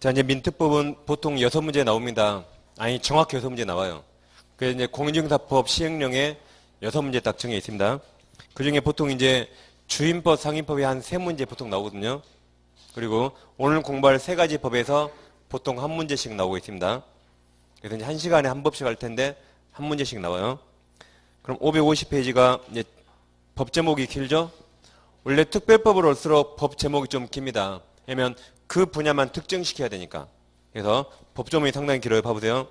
자, 이제 민특법은 보통 6문제 나옵니다. 아니, 정확히 6문제 나와요. 그래서 이제 공인중개사법 시행령에 6문제 딱 정해 있습니다. 그 중에 보통 이제 주임법, 상임법이 한 3문제 보통 나오거든요. 그리고 오늘 공부할 3가지 법에서 보통 한 문제씩 나오고 있습니다. 그래서 이제 1시간에 한 법씩 할 텐데 한 문제씩 나와요. 그럼 550페이지가 이제 법 제목이 길죠? 원래 특별법을 올수록 법 제목이 좀 깁니다. 왜냐면 그 분야만 특정시켜야 되니까. 그래서 법 제목이 상당히 길어요. 봐보세요.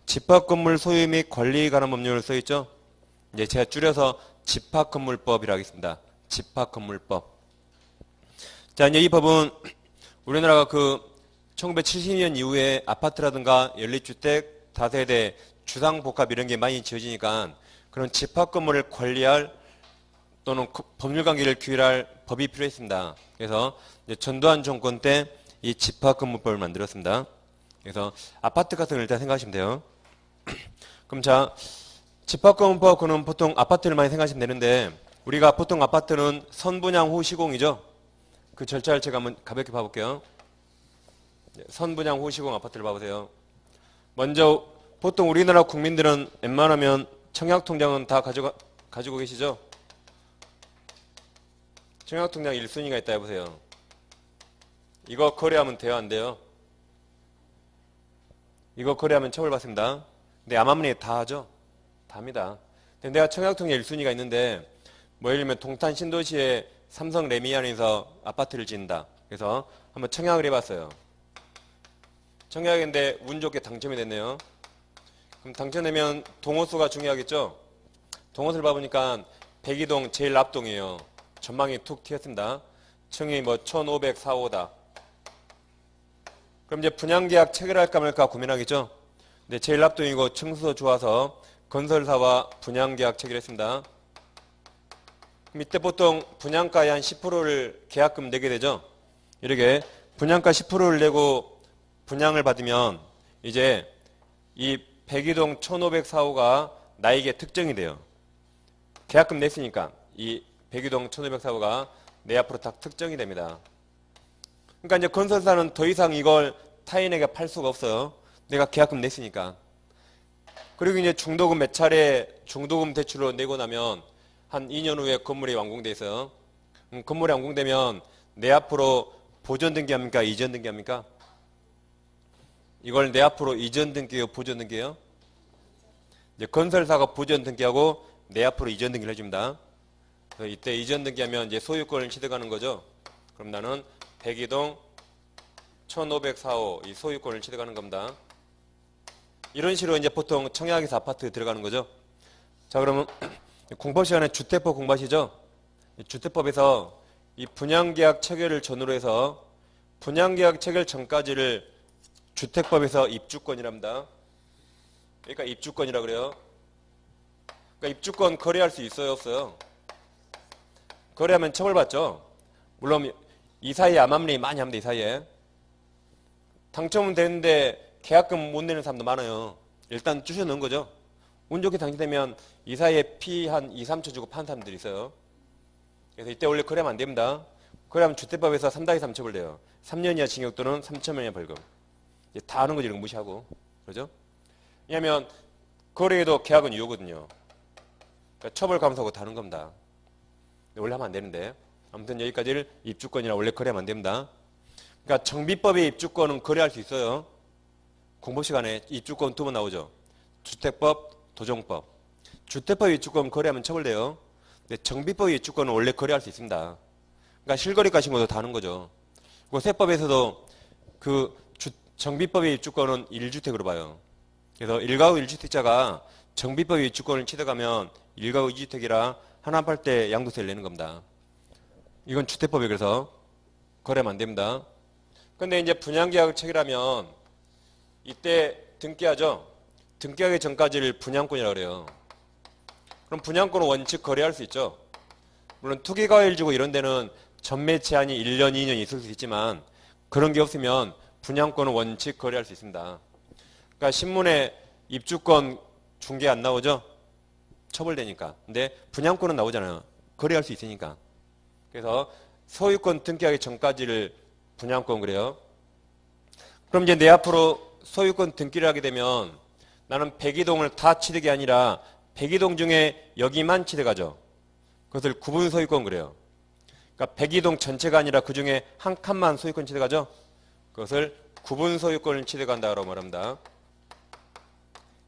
집합건물 소유 및 관리에 관한 법률을 써있죠? 이제 제가 줄여서 집합건물법이라고 하겠습니다. 집합건물법. 자, 이제 이 법은 우리나라가 그 1970년 이후에 아파트라든가 연립주택, 다세대, 주상복합 이런 게 많이 지어지니까 그런 집합건물을 관리할 또는 법률관계를 규율할 법이 필요했습니다. 그래서 이제 전두환 정권 때 이 집합건물법을 만들었습니다. 그래서 아파트 같은 걸 일단 생각하시면 돼요. 그럼 자, 집합건물법 그는 보통 아파트를 많이 생각하시면 되는데 우리가 보통 아파트는 선분양 후 시공이죠. 그 절차를 제가 한번 가볍게 봐볼게요. 선분양 후 시공 아파트를 봐보세요. 먼저 보통 우리나라 국민들은 웬만하면 청약통장은 다 가지고 계시죠? 청약통장 1순위가 있다 해보세요. 이거 거래하면 돼요, 안 돼요? 이거 거래하면 처벌받습니다. 근데 암암리에 다 하죠? 다 합니다. 근데 내가 청약통장 1순위가 있는데 뭐 예를 들면 동탄 신도시에 삼성 레미안에서 아파트를 짓는다. 그래서 한번 청약을 해봤어요. 청약인데 운 좋게 당첨이 됐네요. 그럼 당첨되면 동호수가 중요하겠죠? 동호수를 봐보니까 백이동 제일 앞동이에요. 전망이 툭 튀었습니다. 층이 뭐 1504호다. 그럼 이제 분양계약 체결할까 말까 고민하겠죠? 근데 제일 앞동이고 층수도 좋아서 건설사와 분양계약 체결했습니다. 그럼 이때 보통 분양가의 한 10%를 계약금 내게 되죠? 이렇게 분양가 10%를 내고 분양을 받으면 이제 이 백이동 1504호가 나에게 특정이 돼요. 계약금 냈으니까 이 백이동 1504호가 내 앞으로 딱 특정이 됩니다. 그러니까 이제 건설사는 더 이상 이걸 타인에게 팔 수가 없어요. 내가 계약금 냈으니까. 그리고 이제 중도금 몇 차례 중도금 대출로 내고 나면 한 2년 후에 건물이 완공돼 있어요. 건물이 완공되면 내 앞으로 보전 등기합니까? 이전 등기합니까? 이걸 내 앞으로 이전 등기요, 보전 등기요? 이제 건설사가 보전 등기하고 내 앞으로 이전 등기를 해줍니다. 그래서 이때 이전 등기하면 이제 소유권을 취득하는 거죠. 그럼 나는 백이동 1504호 이 소유권을 취득하는 겁니다. 이런 식으로 이제 보통 청약에서 아파트 들어가는 거죠. 자, 그러면 공법 시간에 주택법 공부하시죠? 주택법에서 이 분양계약 체결을 전후로 해서 분양계약 체결 전까지를 주택법에서 입주권이랍니다. 그러니까 입주권이라 그래요. 그러니까 입주권 거래할 수 있어요, 없어요? 거래하면 처벌받죠. 물론 이 사이에 암암리 많이 합니다. 이 사이에. 당첨은 되는데 계약금 못 내는 사람도 많아요. 일단 주셔 넣은 거죠. 운 좋게 당첨되면 이 사이에 피 한 2, 3초 주고 파는 사람들이 있어요. 그래서 이때 원래 거래하면 안 됩니다. 거래하면 주택법에서 3-3 처벌돼요. 3년 이하 징역 또는 3천만 원 이하 벌금. 이제 다 하는 거지, 이런 거 무시하고. 그러죠? 왜냐하면 거래에도 계약은 유효거든요. 그러니까 처벌 감수하고 다 하는 겁니다. 원래 하면 안 되는데. 아무튼 여기까지를 입주권이라 원래 거래하면 안 됩니다. 그러니까 정비법의 입주권은 거래할 수 있어요. 공부 시간에 입주권 2번 나오죠. 주택법, 도정법. 주택법 입주권 거래하면 처벌돼요. 근데 정비법 입주권은 원래 거래할 수 있습니다. 그러니까 실거래가 신고도 다 하는 거죠. 그리고 세법에서도 그 정비법의 입주권은 1주택으로 봐요. 그래서 1가구 1주택자가 정비법의 입주권을 취득하면 1가구 2주택이라 하나 팔 때 양도세를 내는 겁니다. 이건 주택법이 그래서 거래하면 안 됩니다. 근데 이제 분양계약을 체결하면 이때 등기하죠. 등기하기 전까지를 분양권이라고 그래요. 그럼 분양권은 원칙 거래할 수 있죠. 물론 투기과일 주고 이런 데는 전매 제한이 1년, 2년 있을 수 있지만 그런 게 없으면 분양권은 원칙 거래할 수 있습니다. 그러니까 신문에 입주권 중개 안 나오죠? 처벌되니까. 근데 분양권은 나오잖아요. 거래할 수 있으니까. 그래서 소유권 등기하기 전까지를 분양권 그래요. 그럼 이제 내 앞으로 소유권 등기를 하게 되면 나는 102동을 다 취득이 아니라 102동 중에 여기만 취득하죠. 그것을 구분 소유권 그래요. 그러니까 102동 전체가 아니라 그 중에 한 칸만 소유권 취득하죠. 그것을 구분 소유권을 취득한다고 말합니다.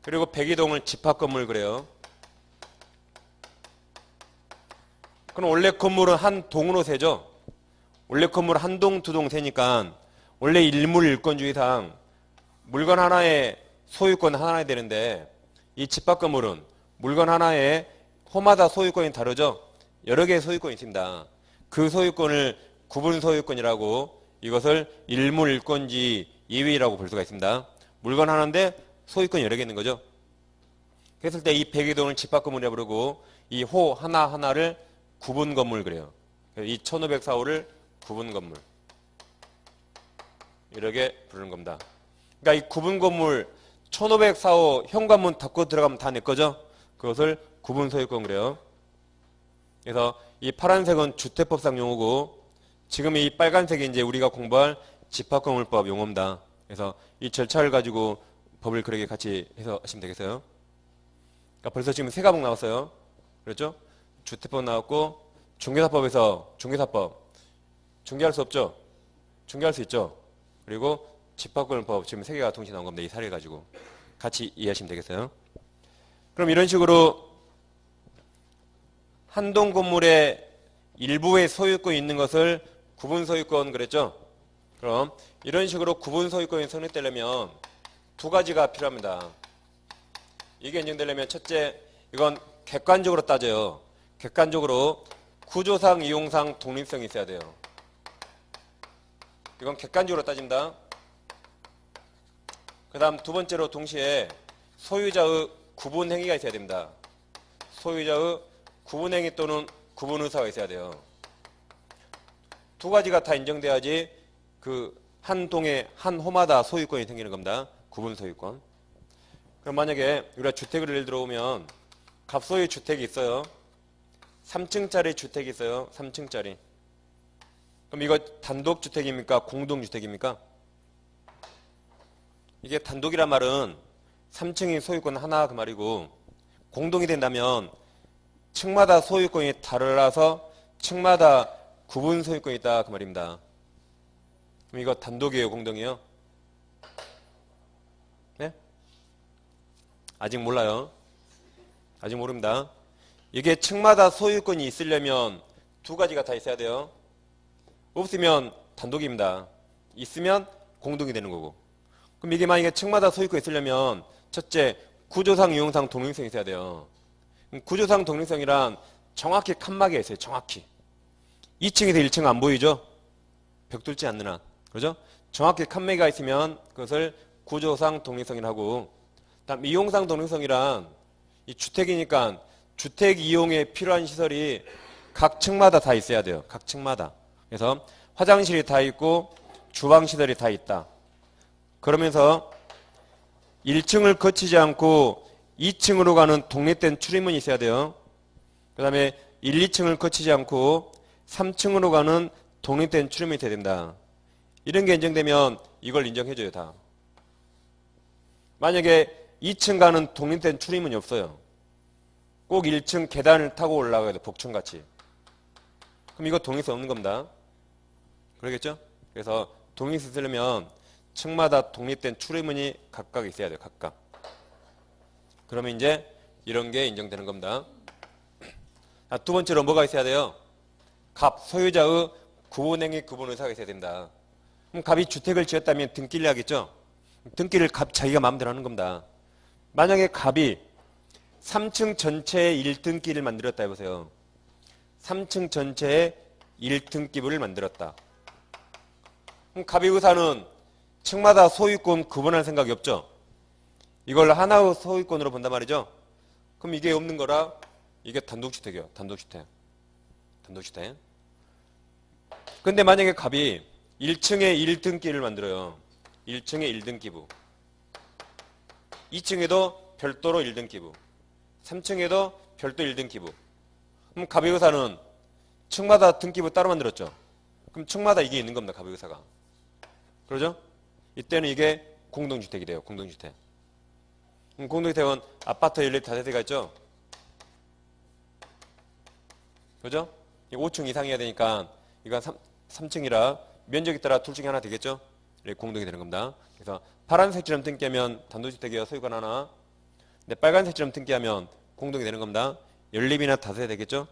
그리고 102동을 집합 건물 그래요. 그럼 원래 건물은 한 동으로 세죠. 원래 건물 한 동, 두 동 세니까 원래 일물 일권주의상 물건 하나에 소유권 하나야 되는데 이 집합 건물은 물건 하나에 호마다 소유권이 다르죠. 여러 개의 소유권이 있습니다. 그 소유권을 구분 소유권이라고 이것을 일물 일권지 예외라고 볼 수가 있습니다. 물건 하나인데 소유권이 여러 개 있는 거죠. 그랬을 때 이 102동을 집합 건물이라고 부르고 이 호 하나하나를 구분 건물 그래요. 이 1504호를 구분 건물 이렇게 부르는 겁니다. 그러니까 이 구분 건물 1504호 현관문 닫고 들어가면 다 내 거죠. 그것을 구분 소유권 그래요. 그래서 이 파란색은 주택법상 용어고 지금 이 빨간색이 이제 우리가 공부할 집합건물법 용어입니다. 그래서 이 절차를 가지고 법을 그렇게 같이 해서 하시면 되겠어요. 그러니까 벌써 지금 세 과목 나왔어요. 그렇죠? 주택법 나왔고 중개사법에서 중개사법 중개할 수 없죠? 중개할 수 있죠? 그리고 집합건물법 지금 세 개가 동시에 나온 겁니다. 이 사례 가지고 같이 이해하시면 되겠어요. 그럼 이런 식으로 한 동 건물의 일부의 소유권이 있는 것을 구분 소유권 그랬죠? 그럼 이런 식으로 구분 소유권이 성립되려면 두 가지가 필요합니다. 이게 인정되려면 첫째, 이건 객관적으로 따져요. 객관적으로 구조상, 이용상 독립성이 있어야 돼요. 이건 객관적으로 따집니다. 그 다음 두 번째로 동시에 소유자의 구분 행위가 있어야 됩니다. 소유자의 구분 행위 또는 구분 의사가 있어야 돼요. 두 가지가 다 인정돼야지 그 한 동에 한 호마다 소유권이 생기는 겁니다. 구분 소유권. 그럼 만약에 우리가 주택을 예를 들어오면 갑소유 주택이 있어요. 3층짜리 주택이 있어요. 3층짜리. 그럼 이거 단독주택입니까? 공동주택입니까? 이게 단독이란 말은 3층이 소유권 하나 그 말이고 공동이 된다면 층마다 소유권이 달라서 층마다 구분 소유권이 있다 그 말입니다. 그럼 이거 단독이에요? 공동이에요? 네? 아직 몰라요. 아직 모릅니다. 이게 층마다 소유권이 있으려면 두 가지가 다 있어야 돼요. 없으면 단독입니다. 있으면 공동이 되는 거고. 그럼 이게 만약에 층마다 소유권이 있으려면 첫째, 구조상, 이용상 독립성이 있어야 돼요. 구조상 독립성이란 정확히 칸막이가 있어요. 정확히. 2층에서 1층 안 보이죠? 벽 뚫지 않는 한. 그죠? 정확히 칸막이가 있으면 그것을 구조상 독립성이라고 하고 다음 이용상 독립성이란 이 주택이니까 주택 이용에 필요한 시설이 각 층마다 다 있어야 돼요. 각 층마다. 그래서 화장실이 다 있고 주방시설이 다 있다. 그러면서 1층을 거치지 않고 2층으로 가는 독립된 출입문이 있어야 돼요. 그 다음에 1, 2층을 거치지 않고 3층으로 가는 독립된 출입문이 돼야 된다. 이런 게 인정되면 이걸 인정해줘요. 다. 만약에 2층 가는 독립된 출입문이 없어요. 꼭 1층 계단을 타고 올라가야 돼. 복층같이. 그럼 이거 독립성 없는 겁니다. 그러겠죠? 그래서 독립성이 있으려면 층마다 독립된 출입문이 각각 있어야 돼요. 각각. 그러면 이제 이런 게 인정되는 겁니다. 두 번째로 뭐가 있어야 돼요? 갑, 소유자의 구분행위 구분 의사가 있어야 된다. 그럼 갑이 주택을 지었다면 등기를 하겠죠? 등기를 갑 자기가 마음대로 하는 겁니다. 만약에 갑이 3층 전체에 1등기를 만들었다 해보세요. 3층 전체에 1등기부를 만들었다. 그럼 갑의 의사는 층마다 소유권 구분할 생각이 없죠? 이걸 하나의 소유권으로 본단 말이죠? 그럼 이게 없는 거라 이게 단독주택이에요. 단독주택. 단독주택. 근데 만약에 갑이 1층에 1등기를 만들어요. 1층에 1등기부. 2층에도 별도로 1등기부. 3층에도 별도 1등기부. 그럼 갑의 의사는 층마다 등기부 따로 만들었죠. 그럼 층마다 이게 있는 겁니다. 갑의 의사가. 그러죠? 이때는 이게 공동주택이 돼요. 공동주택. 공동주택은 아파트 1, 2, 다세대가 있죠. 그죠? 5층 이상이어야 되니까 이건 3층이라 면적에 따라 둘 중에 하나 되겠죠? 이렇게 공동이 되는 겁니다. 그래서 파란색처럼 등기하면 단독주택이요 소유권 하나. 근데 빨간색처럼 등기하면 공동이 되는 겁니다. 연립이나 다세대 되겠죠?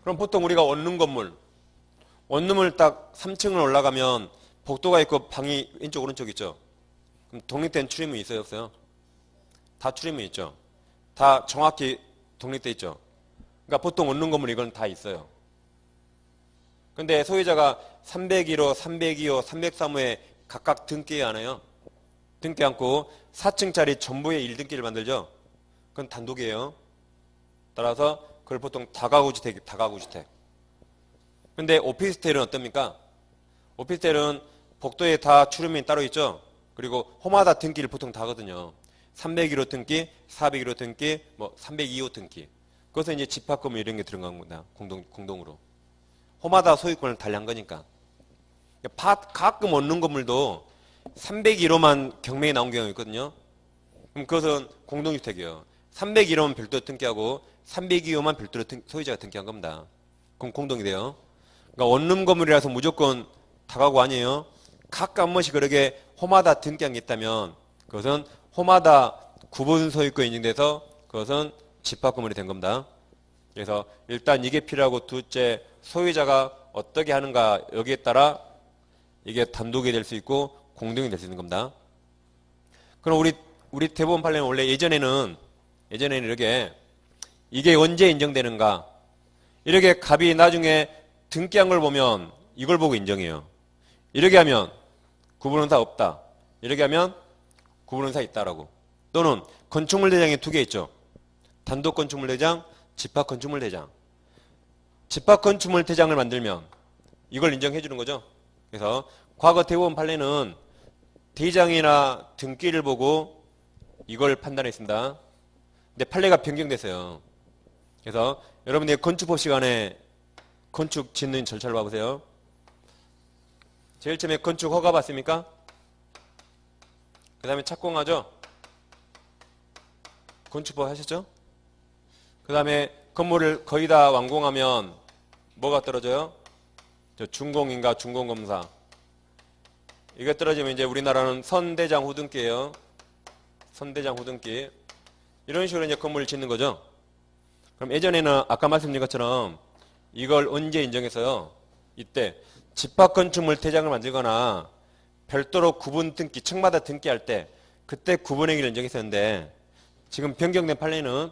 그럼 보통 우리가 원룸 건물, 원룸을 딱 3층을 올라가면 복도가 있고 방이 왼쪽 오른쪽 있죠? 그럼 독립된 출입문이 있어요 없어요? 다 출입문 있죠? 다 정확히 독립돼 있죠? 그러니까 보통 원룸 건물 이건 다 있어요. 근데 소유자가 301호, 302호, 303호에 각각 등기 안 해요. 등기 않고 4층짜리 전부의 1등기를 만들죠. 그건 단독이에요. 따라서 그걸 보통 다가구주택. 근데 오피스텔은 어떻습니까? 오피스텔은 복도에 다 출입문이 따로 있죠. 그리고 홈마다 등기를 보통 다 하거든요. 301호 등기, 401호 등기, 302호 등기. 그것은 이제 집합건물 이런 게 들어간 겁니다. 공동으로. 홈마다 소유권을 달리한 거니까. 가끔 얻는 건물도 301호만 경매에 나온 경우가 있거든요. 그럼 그것은 공동주택이에요. 301호만 별도로 등기하고 302호만 별도로 소유자가 등기한 겁니다. 그럼 공동이 돼요. 그러니까 원룸 건물이라서 무조건 다가구 아니에요. 각각 한 번씩 그렇게 홈마다 등기한 게 있다면 그것은 홈마다 구분 소유권 인증돼서 그것은 집합건물이 된 겁니다. 그래서 일단 이게 필요하고 둘째 소유자가 어떻게 하는가 여기에 따라 이게 단독이 될 수 있고 공동이 될 수 있는 겁니다. 그럼 우리 대법원 판례는 원래 예전에는 이게 언제 인정되는가 이렇게 갑이 나중에 등기한 걸 보면 이걸 보고 인정해요. 이렇게 하면 구분원사 없다. 이렇게 하면 구분원사 있다라고. 또는 건축물 대장이 두 개 있죠. 단독 건축물 대장, 집합 건축물 대장. 집합 건축물 대장을 만들면 이걸 인정해 주는 거죠. 그래서 과거 대법원 판례는 대장이나 등기를 보고 이걸 판단했습니다. 근데 판례가 변경됐어요. 그래서 여러분들이 건축법 시간에 건축 짓는 절차를 봐보세요. 제일 처음에 건축 허가 받습니까? 그 다음에 착공하죠? 건축법 하셨죠? 그 다음에 건물을 거의 다 완공하면 뭐가 떨어져요? 준공인가 준공검사. 이게 떨어지면 이제 우리나라는 선대장 후등기예요. 선대장 후등기. 이런 식으로 이제 건물을 짓는 거죠. 그럼 예전에는 아까 말씀드린 것처럼 이걸 언제 인정해서요? 이때 집합건축물 대장을 만들거나 별도로 구분 등기, 층마다 등기할 때 그때 구분행위를 인정했었는데 지금 변경된 판례는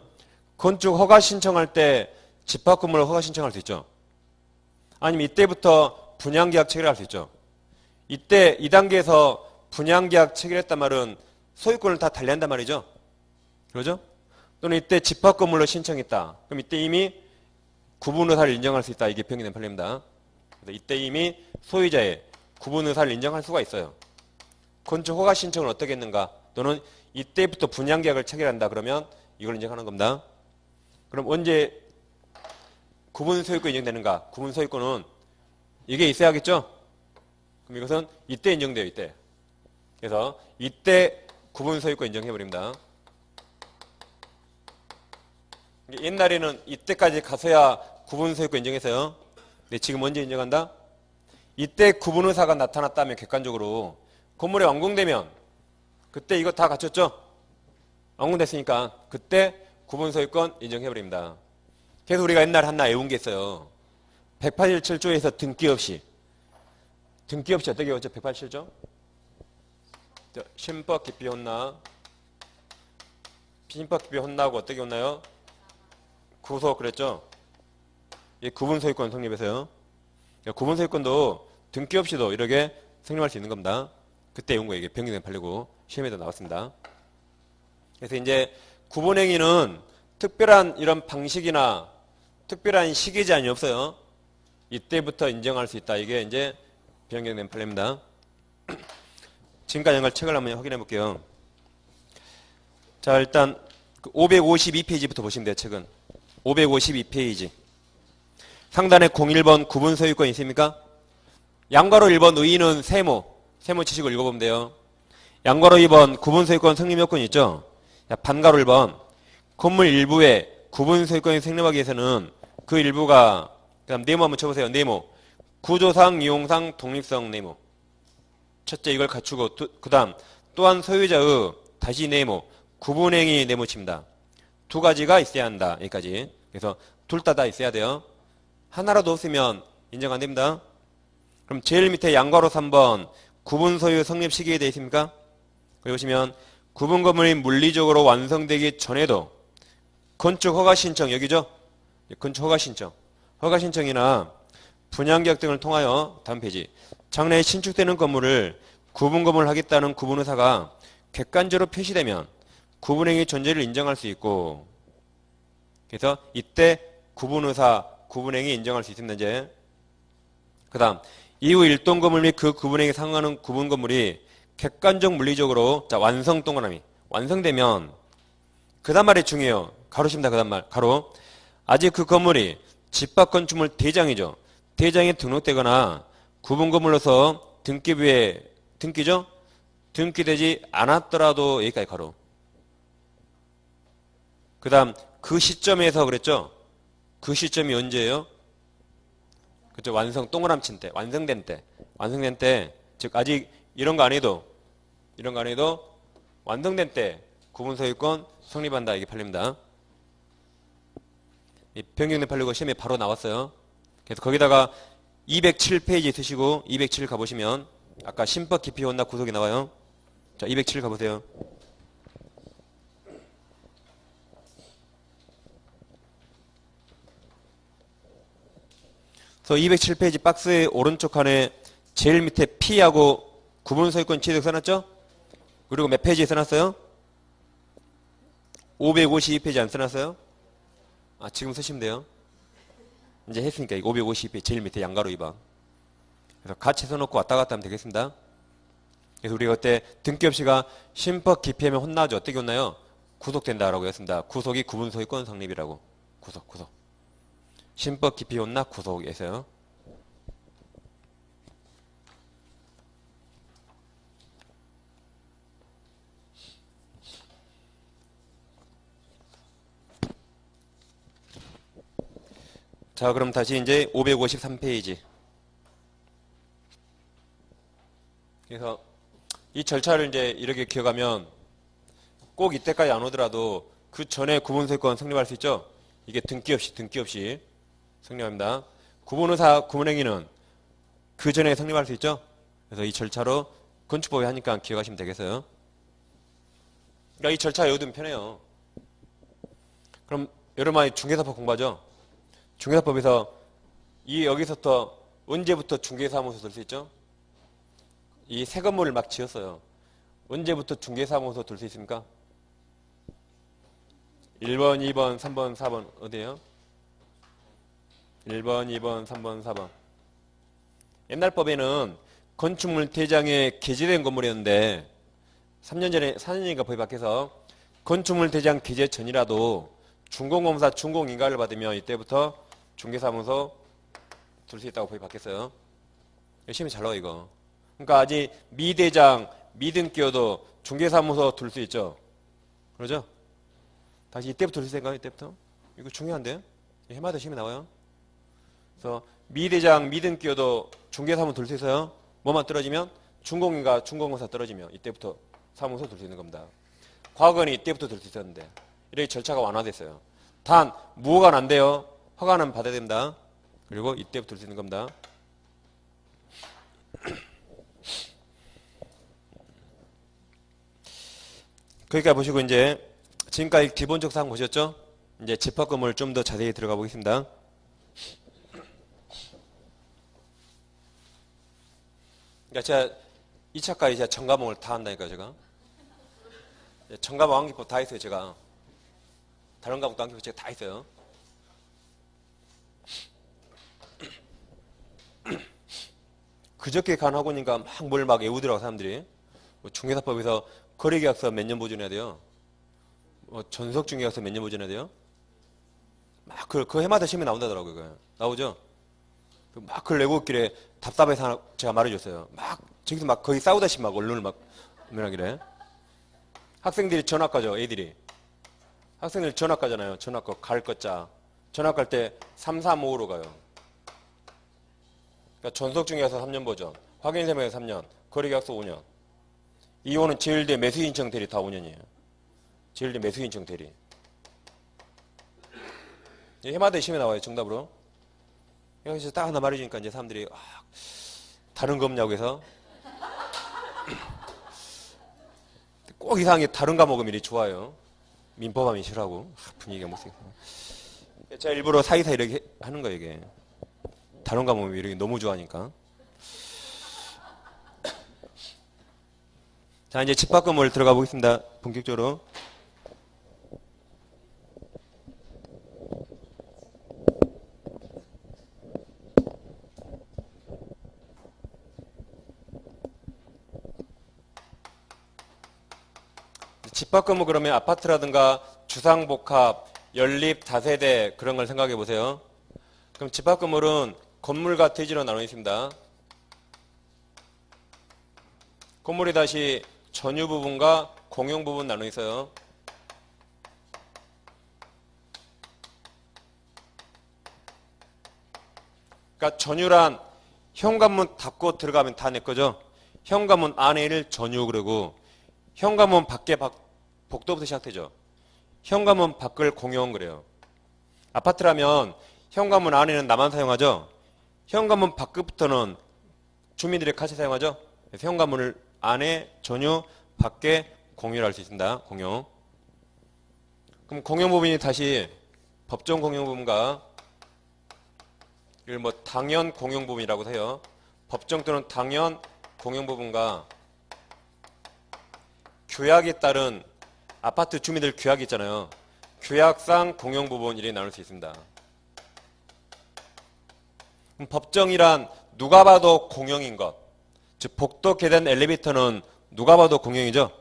건축 허가 신청할 때 집합건물 허가 신청할 수 있죠. 아니면 이때부터 분양계약 체결할 수 있죠. 이때 2단계에서 분양계약 체결했단 말은 소유권을 다 달리한단 말이죠. 그러죠? 또는 이때 집합건물로 신청했다. 그럼 이때 이미 구분의사를 인정할 수 있다. 이게 변경된 판례입니다. 이때 이미 소유자의 구분의사를 인정할 수가 있어요. 건축 허가 신청을 어떻게 했는가? 또는 이때부터 분양계약을 체결한다. 그러면 이걸 인정하는 겁니다. 그럼 언제 구분 소유권 인정되는가? 구분 소유권은 이게 있어야겠죠? 그럼 이것은 이때 인정돼요. 이때. 그래서 이때 구분 소유권 인정해버립니다. 옛날에는 이때까지 가서야 구분 소유권 인정했어요. 근데 지금 언제 인정한다? 이때 구분 의사가 나타났다면 객관적으로 건물이 완공되면 그때 이거 다 갖췄죠? 완공됐으니까 그때 구분 소유권 인정해버립니다. 그래서 우리가 옛날에 하나 외운 게 있어요. 187조에서 등기 없이 어떻게 외웠죠? 187조? 신법 기피 혼나. 신법 기피 혼나고 어떻게 혼나요? 구속 그랬죠? 이 구분 소유권 성립해서요. 구분 소유권도 등기 없이도 이렇게 성립할 수 있는 겁니다. 그때 외운 거 이게 변경된 판례고 시험에도 나왔습니다. 그래서 이제 구분행위는 특별한 이런 방식이나 특별한 시기 제한이 없어요. 이때부터 인정할 수 있다. 이게 이제 변경된 판례입니다. 지금까지 연결 책을 한번 확인해 볼게요. 자, 일단 552페이지부터 보시면 돼요. 책은 552페이지. 상단에 01번 구분 소유권 있습니까? 양괄호 1번 의의는 세모 지식을 읽어보면 돼요. 양괄호 2번 구분소유권 성립 요건 있죠. 반괄호 1번 건물 일부에 구분소유권이 성립하기 위해서는 그 일부가 그다음 네모 한번 쳐보세요. 네모 구조상 이용상 독립성 네모 첫째 이걸 갖추고 그 다음 또한 소유자의 다시 네모 구분행위 네모 칩니다. 두 가지가 있어야 한다. 여기까지. 그래서 둘 다 있어야 돼요. 하나라도 없으면 인정 안 됩니다. 그럼 제일 밑에 양괄호 3번 구분 소유 성립 시기에 되어 있습니까? 여기 보시면 구분 건물이 물리적으로 완성되기 전에도 건축 허가 신청 여기죠? 건축 허가 신청. 허가 신청이나 분양계약 등을 통하여 다음 페이지 장래에 신축되는 건물을 구분 건물을 하겠다는 구분 의사가 객관적으로 표시되면 구분행위 존재를 인정할 수 있고 그래서 이때 구분 의사 구분행위 인정할 수 있습니다. 이제 그 다음 이후 일동 건물 및 그 구분행위 상응하는 구분 건물이 객관적 물리적으로 자 완성 동그라미 완성되면 그 다음 말이 중요해요. 가로 칩니다. 그 다음 말 가로 아직 그 건물이 집합 건축물 대장이죠. 대장에 등록되거나 구분 건물로서 등기부에 등기죠. 등기되지 않았더라도 여기까지 가로. 그 다음 그 시점에서 그랬죠. 그 시점이 언제예요? 그죠. 완성 동그라미 친 때 완성된 때 즉 아직 이런 거 안 해도 완성된 때 구분소유권 성립한다 이게 팔립니다. 이 변경된 팔리고 시험에 바로 나왔어요. 그래서 거기다가 207페이지 쓰시고 207 가보시면 아까 신법 기피 혼납 구속이 나와요. 자 207 가보세요. 그래서 207페이지 박스의 오른쪽 칸에 제일 밑에 P하고 구분소유권 취득 써놨죠? 그리고 몇 페이지에 써놨어요? 552페이지 안 써놨어요? 아 지금 쓰시면 돼요. 이제 했으니까 552페이지 제일 밑에 양가로 2번. 그래서 같이 써놓고 왔다 갔다 하면 되겠습니다. 그래서 우리가 그때 등기 없이가 신법 기피하면 혼나죠. 어떻게 혼나요? 구속된다라고 했습니다. 구속이 구분소유권 성립이라고. 구속. 신법 기피 혼나 구속에서요. 자, 그럼 다시 이제 553페이지. 그래서 이 절차를 이제 이렇게 기억하면 꼭 이때까지 안 오더라도 그 전에 구분소유권 성립할 수 있죠? 이게 등기 없이 성립합니다. 구분의사 구분행위는 그 전에 성립할 수 있죠? 그래서 이 절차로 건축법에 하니까 기억하시면 되겠어요. 그러니까 이 절차 외우면 편해요. 그럼 여러분이 중개사법 공부하죠? 중개사법에서 이 여기서부터 언제부터 중개사무소 둘 수 있죠? 이 새 건물을 막 지었어요. 언제부터 중개사무소 둘 수 있습니까? 1번, 2번, 3번, 4번 어디에요? 1번, 2번, 3번, 4번. 옛날 법에는 건축물 대장에 게재된 건물이었는데 3년 전에 4년이니까 법이 바뀌어서 건축물 대장 게재 전이라도 준공검사 준공인가를 받으면 이때부터 중개사무소 둘 수 있다고 법이 바뀌었어요. 열심히 잘 나와 이거. 그러니까 아직 미대장 미등기여도 중개사무소 둘 수 있죠. 그러죠? 다시 이때부터 둘 수 있을까요? 이때부터? 이거 중요한데요? 해마다 시험에 나와요. 그래서 미대장 미등기여도 중개사무소 둘 수 있어요. 뭐만 떨어지면 준공인가 준공검사 떨어지면 이때부터 사무소 둘 수 있는 겁니다. 과거에는 이때부터 둘 수 있었는데 이렇게 절차가 완화됐어요. 단 무허가는 안 돼요. 허가는 받아야 됩니다. 그리고 이때부터 둘 수 있는 겁니다. 그러니까 보시고 이제 지금까지 기본적 사항 보셨죠? 이제 집합건물 좀 더 자세히 들어가 보겠습니다. 그러니까 제가 2차까지 제가 전과목을 다 한다니까요, 제가. 전과목 암기법 다 했어요, 제가. 다른 과목도 암기법 제가 다 했어요. 그저께 간 학원인가 막 뭘 막 외우더라고, 사람들이. 뭐 중개사법에서 거래계약서 몇 년 보존해야 돼요? 뭐 전속중개약서 몇 년 보존해야 돼요? 막 그 해마다 시험에 나온다더라고요, 그거. 나오죠? 막 그걸 내고 있길래 답답해서 제가 말해줬어요. 막 저기서 막 거의 싸우다시피 막 언론을 막 면하길래 학생들이 전학 가죠. 애들이 학생들 전학 가잖아요. 전학 갈 거자 전학 갈 때 335로 가요. 그러니까 전속 중에서 3년 버전, 확인 설명에서 3년, 거래계약서 5년. 이호는 제일대 매수인청 대리 다 5년이에요. 제일대 매수인청 대리. 해마다 시험에 나와요. 정답으로. 여기서 딱 하나 말해주니까 이제 사람들이 다른 거 없냐고 해서 꼭 이상하게 다른 과목은 이리 좋아요. 민법하면 싫어하고 분위기가 못생겨. 제가 일부러 사이사이 이렇게 하는 거예요. 이게 다른 과목은 이렇게 너무 좋아하니까. 자, 이제 집합건물 들어가 보겠습니다. 본격적으로. 집합건물 그러면 아파트라든가 주상복합, 연립, 다세대 그런 걸 생각해 보세요. 그럼 집합건물은 건물과 대지로 나눠 있습니다. 건물이 다시 전유 부분과 공용 부분 나눠 있어요. 그러니까 전유란 현관문 닫고 들어가면 다 내 거죠. 현관문 안에를 전유 그러고 현관문 밖에 복도부터 시작되죠. 현관문 밖을 공용 그래요. 아파트라면 현관문 안에는 나만 사용하죠. 현관문 밖부터는 주민들이 같이 사용하죠. 그래서 현관문을 안에 전유, 밖에 공유를 할 수 있습니다. 공용. 그럼 공용 부분이 다시 법정 공용 부분과 이걸 뭐 당연 공용 부분이라고 해요. 법정 또는 당연 공용 부분과 규약에 따른 아파트 주민들 규약이 있잖아요. 규약상 공용 부분 이렇게 나눌 수 있습니다. 그럼 법정이란 누가 봐도 공용인 것. 즉 복도, 계단, 엘리베이터는 누가 봐도 공용이죠.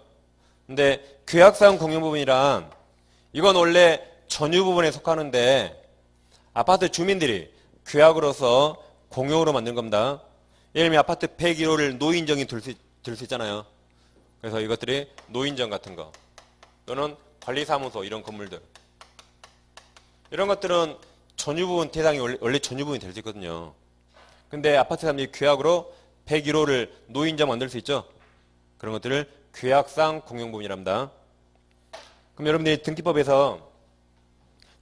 근데 규약상 공용 부분이란 이건 원래 전유 부분에 속하는데 아파트 주민들이 규약으로서 공용으로 만든 겁니다. 예를 들면 아파트 101호를 노인정이 들 수 있잖아요. 그래서 이것들이 노인정 같은 거 또는 관리사무소 이런 건물들 이런 것들은 전유 부분 대상이 원래 전유 부분이 될 수 있거든요. 근데 아파트 사람들이 규약으로 101호를 노인정 만들 수 있죠. 그런 것들을 규약상 공용 부분이랍니다. 그럼 여러분들이 등기법에서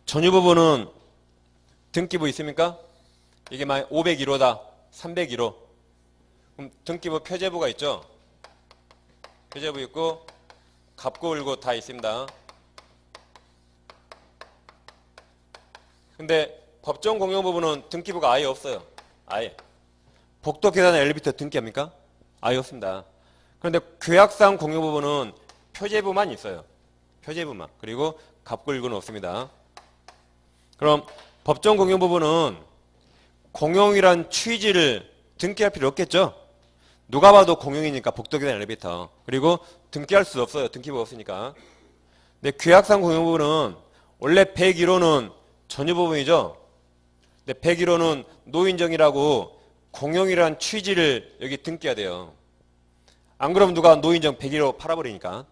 전유 부분은 등기부 있습니까? 이게 만 501호다, 301호. 그럼 등기부 표제부가 있죠. 표제부 있고 갑구 을고 다 있습니다. 근데 법정 공용 부분은 등기부가 아예 없어요. 아예. 복도, 계단, 엘리베이터 등기합니까? 아예 없습니다. 그런데 규약상 공용 부분은 표제부만 있어요. 표제부만. 그리고 갑구 을고는 없습니다. 그럼 법정 공용 부분은 공용이란 취지를 등기할 필요 없겠죠? 누가 봐도 공용이니까 복도, 계단, 엘리베이터. 그리고 등기할 수 없어요. 등기부가 없으니까. 근데 규약상 공용 부분은 원래 101호는 전유 부분이죠. 근데 101호는 노인정이라고 공용이란 취지를 여기 등기해야 돼요. 안 그러면 누가 노인정 101호 팔아버리니까.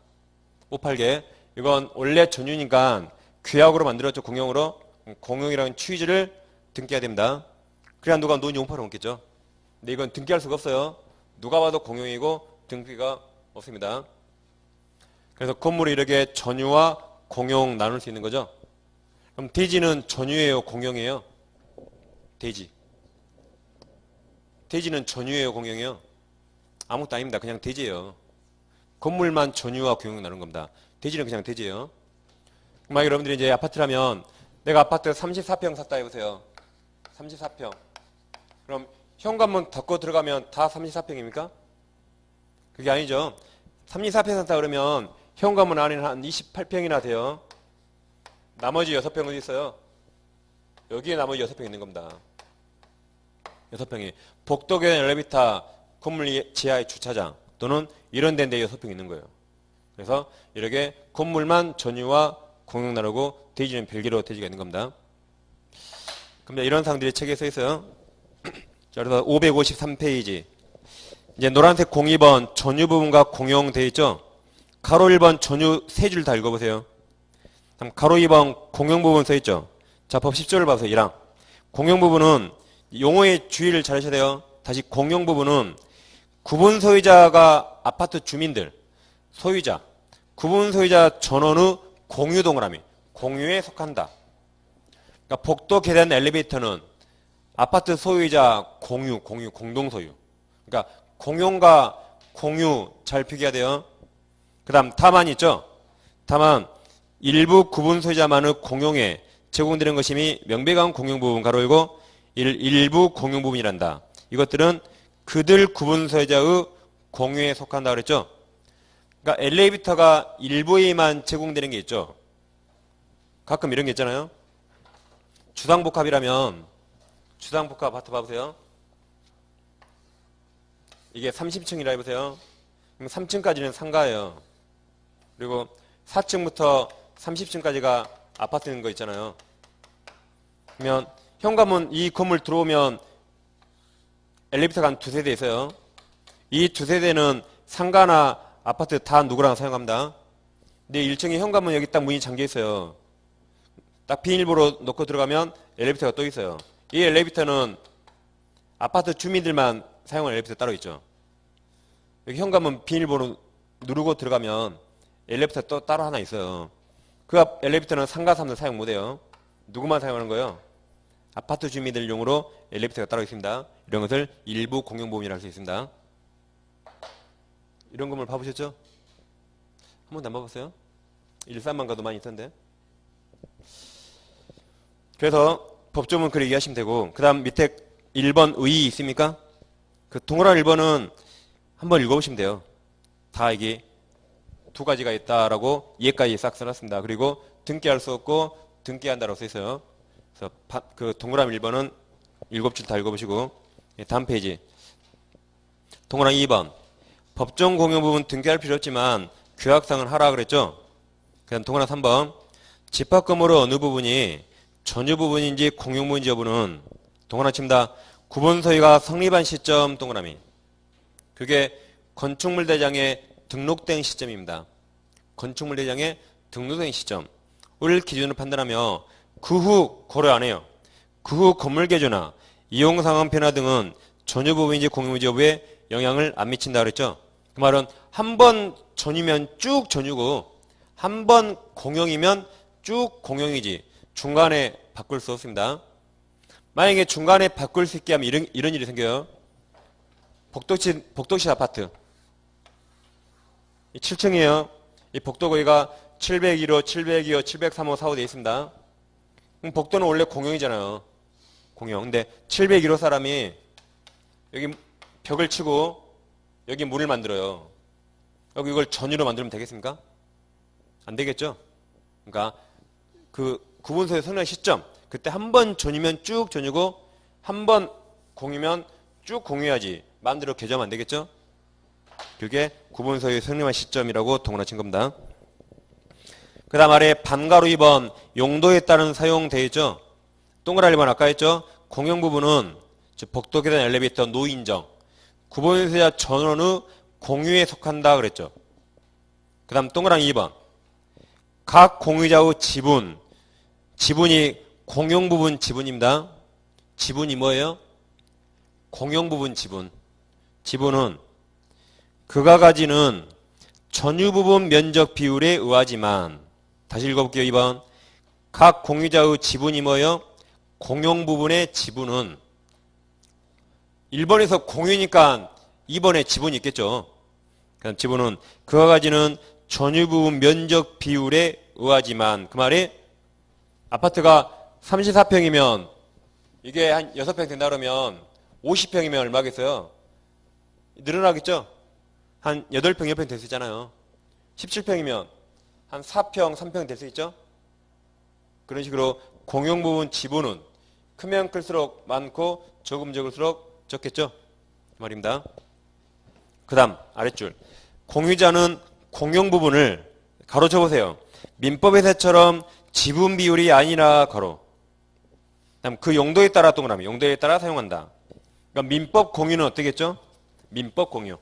못 팔게. 이건 원래 전유니까 규약으로 만들었죠. 공용으로. 공용이라는 취지를 등기해야 됩니다. 그래야 누가 노인정 못 팔아먹겠죠. 근데 이건 등기할 수가 없어요. 누가 봐도 공용이고 등기가 없습니다. 그래서 건물이 이렇게 전유와 공용 나눌 수 있는 거죠. 그럼 대지는 전유예요, 공용이에요? 대지. 대지는 전유예요, 공용이에요? 아무것도 아닙니다. 그냥 대지예요. 건물만 전유와 공용 나눈 겁니다. 대지는 그냥 대지예요. 만약 여러분들이 이제 아파트라면 내가 아파트 34평 샀다 해보세요. 34평. 그럼 현관문 닫고 들어가면 다 34평입니까? 그게 아니죠. 34평 샀다 그러면 현관문 안에는 한 28평이나 돼요. 나머지 6평 어디 있어요? 여기에 나머지 6평 있는 겁니다. 6평이. 복도, 계단, 엘리베이터, 건물 지하의 주차장 또는 이런 데인데 6평 있는 거예요. 그래서 이렇게 건물만 전유와 공용 나누고 대지는 별개로 대지가 있는 겁니다. 그럼 이런 사항들이 책에 써 있어요. 자, 그래서 553페이지. 이제 노란색 02번 전유 부분과 공용되어 있죠? 가로 1번 전유 3줄 다 읽어보세요. 다음 가로 2번 공용 부분 써 있죠? 자, 법 10조를 봐보세요. 1항. 공용 부분은 용어의 주의를 잘 하셔야 돼요. 다시 공용 부분은 구분 소유자가 아파트 주민들, 소유자, 구분 소유자 전원의 공유 동그라미, 공유에 속한다. 그러니까 복도 계단 엘리베이터는 아파트 소유자 공유, 공동 소유. 그러니까 공용과 공유 잘 표기해야 돼요. 그 다음 다만 있죠? 다만 일부 구분 소유자만의 공용에 제공되는 것임이 명백한 공용 부분 가로 열고 일부 공용 부분이란다. 이것들은 그들 구분 소유자의 공유에 속한다 그랬죠? 그러니까 엘리베이터가 일부에만 제공되는 게 있죠. 가끔 이런 게 있잖아요. 주상복합이라면 주상복합 아파트 봐보세요. 이게 30층이라 해보세요. 그럼 3층까지는 상가예요. 그리고 4층부터 30층까지가 아파트인 거 있잖아요. 그러면 현관문 이 건물 들어오면 엘리베이터가 한 2세대 있어요. 이 2세대는 상가나 아파트 다 누구랑 사용합니다. 근데 1층에 현관문 여기 딱 문이 잠겨 있어요. 딱 비밀번호 넣고 들어가면 엘리베이터가 또 있어요. 이 엘리베이터는 아파트 주민들만 사용하는 엘리베이터 따로 있죠. 여기 현관문 비밀번호 누르고 들어가면 엘리베이터 또 따로 하나 있어요. 그 엘리베이터는 상가 사람들 사용 못해요. 누구만 사용하는 거예요? 아파트 주민들용으로 엘리베이터가 따로 있습니다. 이런 것을 일부 공용보험이라고 할 수 있습니다. 이런 건물 봐보셨죠? 한 번도 안 봐봤어요? 일산만 가도 많이 있던데. 그래서 법조문 그렇게 이해하시면 되고, 그 다음 밑에 1번 의의 있습니까? 그 동그란 1번은 한번 읽어보시면 돼요. 다 이게 2가지가 있다라고 이해까지 싹 써놨습니다. 그리고 등기할 수 없고 등기한다라고 써 있어요. 그래서 그 동그란 1번은 7줄 다 읽어보시고, 다음 페이지. 동그란 2번. 법정 공용 부분 등기할 필요 없지만 규약상은 하라 그랬죠? 그 다음 동그란 3번. 집합 건물의 어느 부분이 전유 부분인지 공용 부분인지 여부는 동그란 칩니다. 구분 소유가 성립한 시점 동그라미. 그게 건축물 대장에 등록된 시점입니다. 건축물 대장에 등록된 시점을 기준으로 판단하며 그 후 고려 안 해요. 그 후 건물 개조나 이용 상황 변화 등은 전유 부분인지 공용 부분인지 여부에 영향을 안 미친다 그랬죠. 그 말은 한 번 전유면 쭉 전유고 한 번 공용이면 쭉 공용이지 중간에 바꿀 수 없습니다. 만약에 중간에 바꿀 수 있게 하면 이런 일이 생겨요. 복도시 아파트 7층이에요. 이 복도거리가 701호, 702호, 703호, 4호 되어 있습니다. 그럼 복도는 원래 공용이잖아요. 공용. 근데 701호 사람이 여기 벽을 치고 여기 문을 만들어요. 여기 이걸 전유로 만들면 되겠습니까? 안 되겠죠? 그러니까 그 구분소의 성립 시점, 그때 한 번 전유면 쭉 전유고 한 번 공유면 쭉 공유해야지 마음대로 개조하면 안 되겠죠? 그게 구분소의 성립한 시점이라고 동그라 친 겁니다. 그 다음 아래 반가로 2번 용도에 따른 사용되어 있죠? 동그라 1번 아까 했죠? 공용 부분은 복도 계단 엘리베이터 노인정 구분소유자 전원의 공유에 속한다 그랬죠? 그 다음 동그랑 2번 각 공유자의 지분이 공용 부분 지분입니다. 지분이 뭐예요? 공용 부분 지분. 지분은 그가 가지는 전유 부분 면적 비율에 의하지만 다시 읽어볼게요. 2번 각 공유자의 지분이 뭐예요? 공용 부분의 지분은 1번에서 공유니까 2번에 지분이 있겠죠. 그럼 지분은 그가 가지는 전유 부분 면적 비율에 의하지만 그 말이 아파트가 34평이면 이게 한 6평 된다 그러면 50평이면 얼마겠어요? 늘어나겠죠? 한 8평, 10평 될 수 있잖아요. 17평이면 한 4평, 3평 될 수 있죠? 그런 식으로 공용 부분 지분은 크면 클수록 많고 적으면 적을수록 적겠죠? 그 말입니다. 그 다음 아랫줄 공유자는 공용 부분을 가로 쳐보세요. 민법에서처럼 지분 비율이 아니라 가로. 그다음 그 용도에 따라 동그라미 용도에 따라 사용한다. 그러니까 민법 공유는 어떻겠죠? 민법 공유.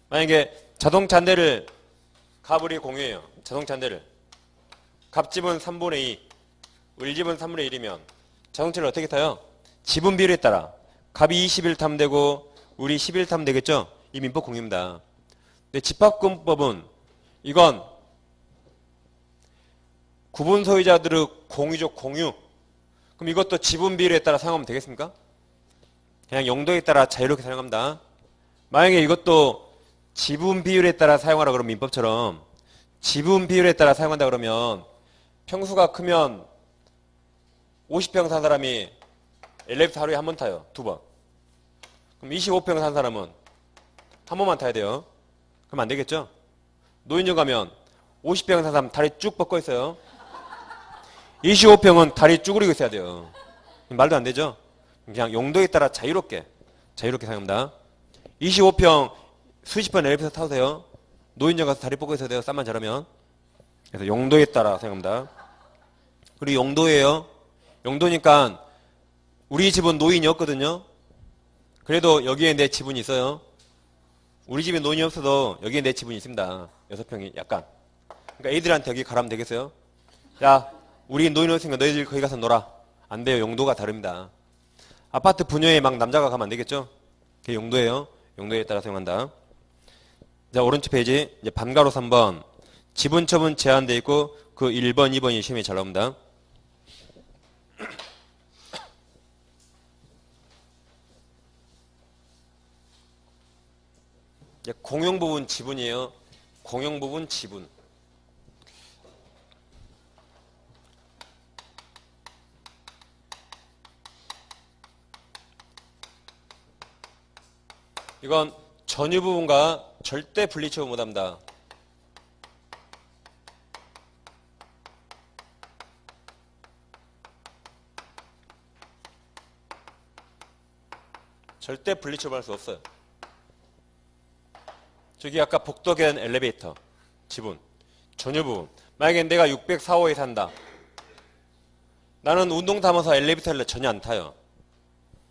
만약에 자동차 한 대를 갑을이 공유해요. 자동차 한 대를. 갑집은 3분의 2, 을집은 3분의 1이면 자동차를 어떻게 타요? 지분 비율에 따라 갑이 20일 타면 되고 을이 10일 타면 되겠죠? 이 민법 공유입니다. 근데 집합금법은 이건 구분 소유자들의 공유적 공유. 그럼 이것도 지분 비율에 따라 사용하면 되겠습니까? 그냥 용도에 따라 자유롭게 사용합니다. 만약에 이것도 지분 비율에 따라 사용하라 그러면 민법처럼 지분 비율에 따라 사용한다 그러면 평수가 크면 50평 산 사람이 엘리베이터 하루에 한 번 타요. 2번. 그럼 25평 산 사람은 한 번만 타야 돼요. 그럼 안 되겠죠? 노인정 가면 50평 산 사람 다리 쭉 뻗고 있어요. 25평은 다리 쭈그리고 있어야 돼요. 말도 안 되죠? 그냥 용도에 따라 자유롭게 사용합니다. 25평 수십 번 엘리베이터 타도 돼요. 노인정 가서 다리 뻗고 있어야 돼요. 쌈만 잘하면. 그래서 용도에 따라 사용합니다. 그리고 용도예요. 용도니까 우리 집은 노인이 없거든요. 그래도 여기에 내 지분이 있어요. 우리 집에 노인이 없어도 여기에 내 지분이 있습니다. 6평이 약간. 그러니까 애들한테 여기 가라면 되겠어요? 야, 우리 노인 없으니까 너희들 거기 가서 놀아. 안 돼요. 용도가 다릅니다. 아파트 분여에 막 남자가 가면 안 되겠죠? 그게 용도예요. 용도에 따라 사용한다. 자, 오른쪽 페이지. 이제 반가로 3번. 지분 처분 제한되어 있고 그 1번, 2번이 시험에 잘 나옵니다. 이제 공용 부분 지분이에요. 공용 부분 지분. 이건 전유 부분과 절대 분리처분 못합니다. 절대 분리처분할 수 없어요. 저기 아까 복도계단 엘리베이터 지분 전유 부분. 만약에 내가 604호에 산다. 나는 운동 삼아서 엘리베이터를 전혀 안 타요.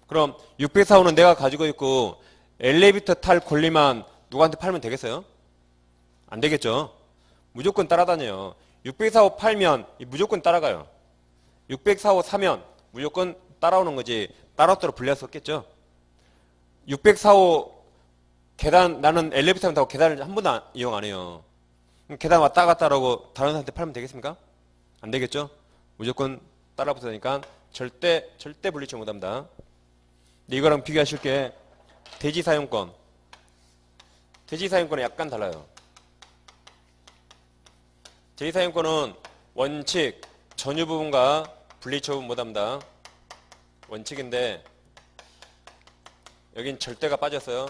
그럼 604호는 내가 가지고 있고 엘리베이터 탈 권리만 누구한테 팔면 되겠어요? 안 되겠죠. 무조건 따라다녀요. 604호 팔면 무조건 따라가요. 604호 사면 무조건 따라오는 거지 따로따로 분리할 수 없겠죠. 604호 계단, 나는 엘리베이터 타고 계단을 한 번도 이용 안 해요. 계단 왔다 갔다 하고 다른 사람한테 팔면 되겠습니까? 안 되겠죠. 무조건 따라붙으니까 절대 분리처분 못합니다. 근데 이거랑 비교하실 게 대지 사용권. 대지 사용권은 약간 달라요. 대지 사용권은 원칙, 전유 부분과 분리처분 못합니다. 원칙인데 여긴 절대가 빠졌어요.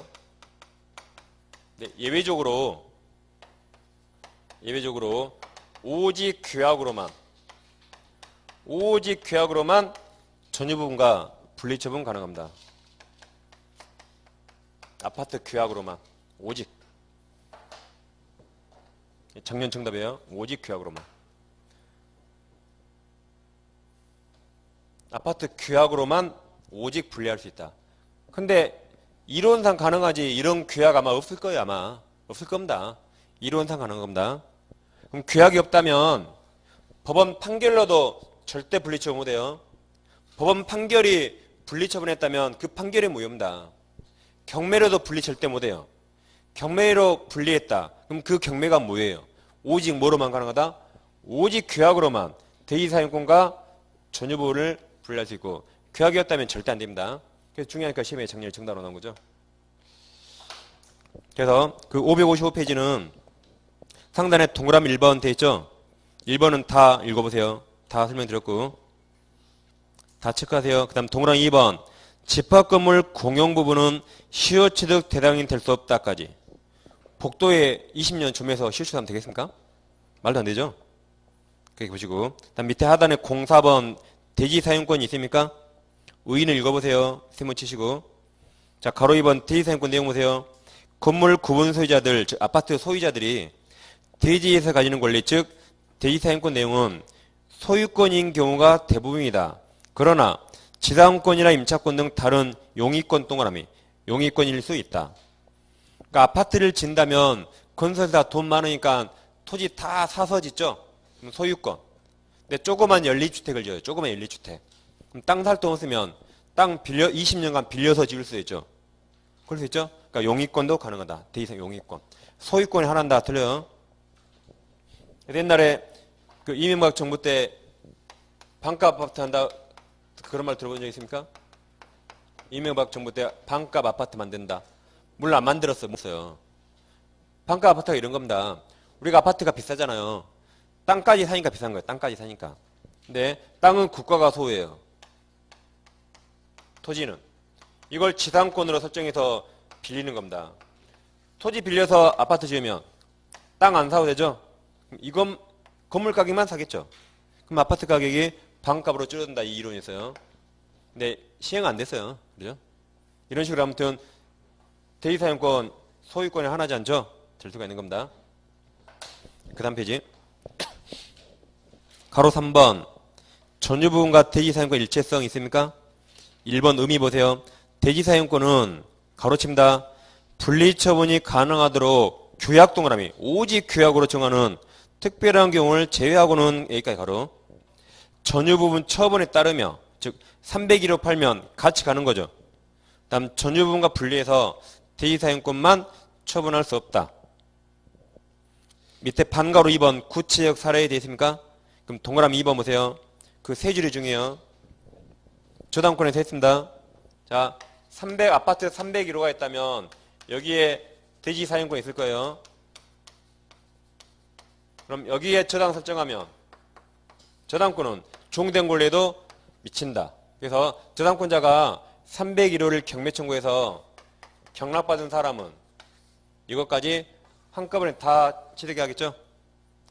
네, 예외적으로 오직 규약으로만 전유 부분과 분리처분 가능합니다. 아파트 규약으로만 오직 정년 정답이에요. 오직 규약으로만. 아파트 규약으로만 오직 분리할 수 있다. 근데 이론상 가능하지 이런 규약 아마 없을 거예요. 아마 없을 겁니다. 이론상 가능한 겁니다. 그럼 규약이 없다면 법원 판결로도 절대 분리처분 못해요. 법원 판결이 분리처분했다면 그 판결이 무효입니다. 경매로도 분리 절대 못해요. 경매로 분리했다. 그럼 그 경매가 뭐예요? 오직 뭐로만 가능하다? 오직 규약으로만 대지사용권과 전유부를 분리할 수 있고 규약이었다면 절대 안 됩니다. 그래서 중요하니까 시험에 정리를 정답으로 나온 거죠. 그래서 그 555페이지는 상단에 동그라미 1번 돼 있죠? 1번은 다 읽어보세요. 다 설명드렸고 다 체크하세요. 그 다음 동그라미 2번 집합건물 공용 부분은 시효취득 대상이 될 수 없다까지. 복도에 20년 주면서 시효취득하면 되겠습니까? 말도 안 되죠? 그렇게 보시고 그다음 밑에 하단에 04번 대지사용권이 있습니까? 의의는 읽어보세요. 세모 치시고 자 가로 2번 대지사용권 내용 보세요. 건물 구분 소유자들 즉 아파트 소유자들이 대지에서 가지는 권리 즉 대지사용권 내용은 소유권인 경우가 대부분이다. 그러나 지상권이나 임차권 등 다른 용의권 동그라미. 용의권일 수 있다. 그러니까 아파트를 짓는다면 건설사 돈 많으니까 토지 다 사서 짓죠. 그럼 소유권. 근데 조그만 연립주택을 지어요. 조그만 연립주택. 그럼 땅 살 돈 없으면 땅 빌려 20년간 빌려서 지을 수 있죠. 그럴 수 있죠. 그러니까 용의권도 가능하다. 대이상 용의권. 소유권이 하나는 다 틀려요. 옛날에 그 이명박 정부 때 반값 아파트 한다 그런 말 들어본 적 있습니까? 이명박 정부 때 반값 아파트 만든다. 물론 안 만들었어요. 못어요. 반값 아파트가 이런 겁니다. 우리가 아파트가 비싸잖아요. 땅까지 사니까 비싼 거예요. 땅까지 사니까. 근데 땅은 국가가 소유해요. 토지는. 이걸 지상권으로 설정해서 빌리는 겁니다. 토지 빌려서 아파트 지으면 땅 안 사도 되죠? 이건 건물 가격만 사겠죠. 그럼 아파트 가격이 반값으로 줄어든다. 이 이론이 있어요. 근데 시행 안 됐어요. 그죠? 이런 식으로 아무튼 대지사용권 소유권이 하나지 않죠? 될 수가 있는 겁니다. 그 다음 페이지. 가로 3번. 전유부분과 대지사용권 일체성 있습니까? 1번 의미 보세요. 대지사용권은 가로칩니다. 분리처분이 가능하도록 규약 동그라미. 오직 규약으로 정하는 특별한 경우를 제외하고는 여기까지 가로. 전유부분 처분에 따르며 즉 301호 팔면 같이 가는 거죠. 다음 전유부분과 분리해서 대지사용권만 처분할 수 없다. 밑에 반가로 2번 구체적 사례에 되어 있습니까? 그럼 동그라미 2번 보세요. 그 세 줄이 중요해요. 저당권에서 했습니다. 자, 아파트 301호가 있다면 여기에 대지사용권이 있을 거예요. 그럼 여기에 저당 설정하면 저당권은 종된 권리에도 미친다. 그래서 저당권자가 301호를 경매 청구해서 경락받은 사람은 이것까지 한꺼번에 다 취득해 하겠죠?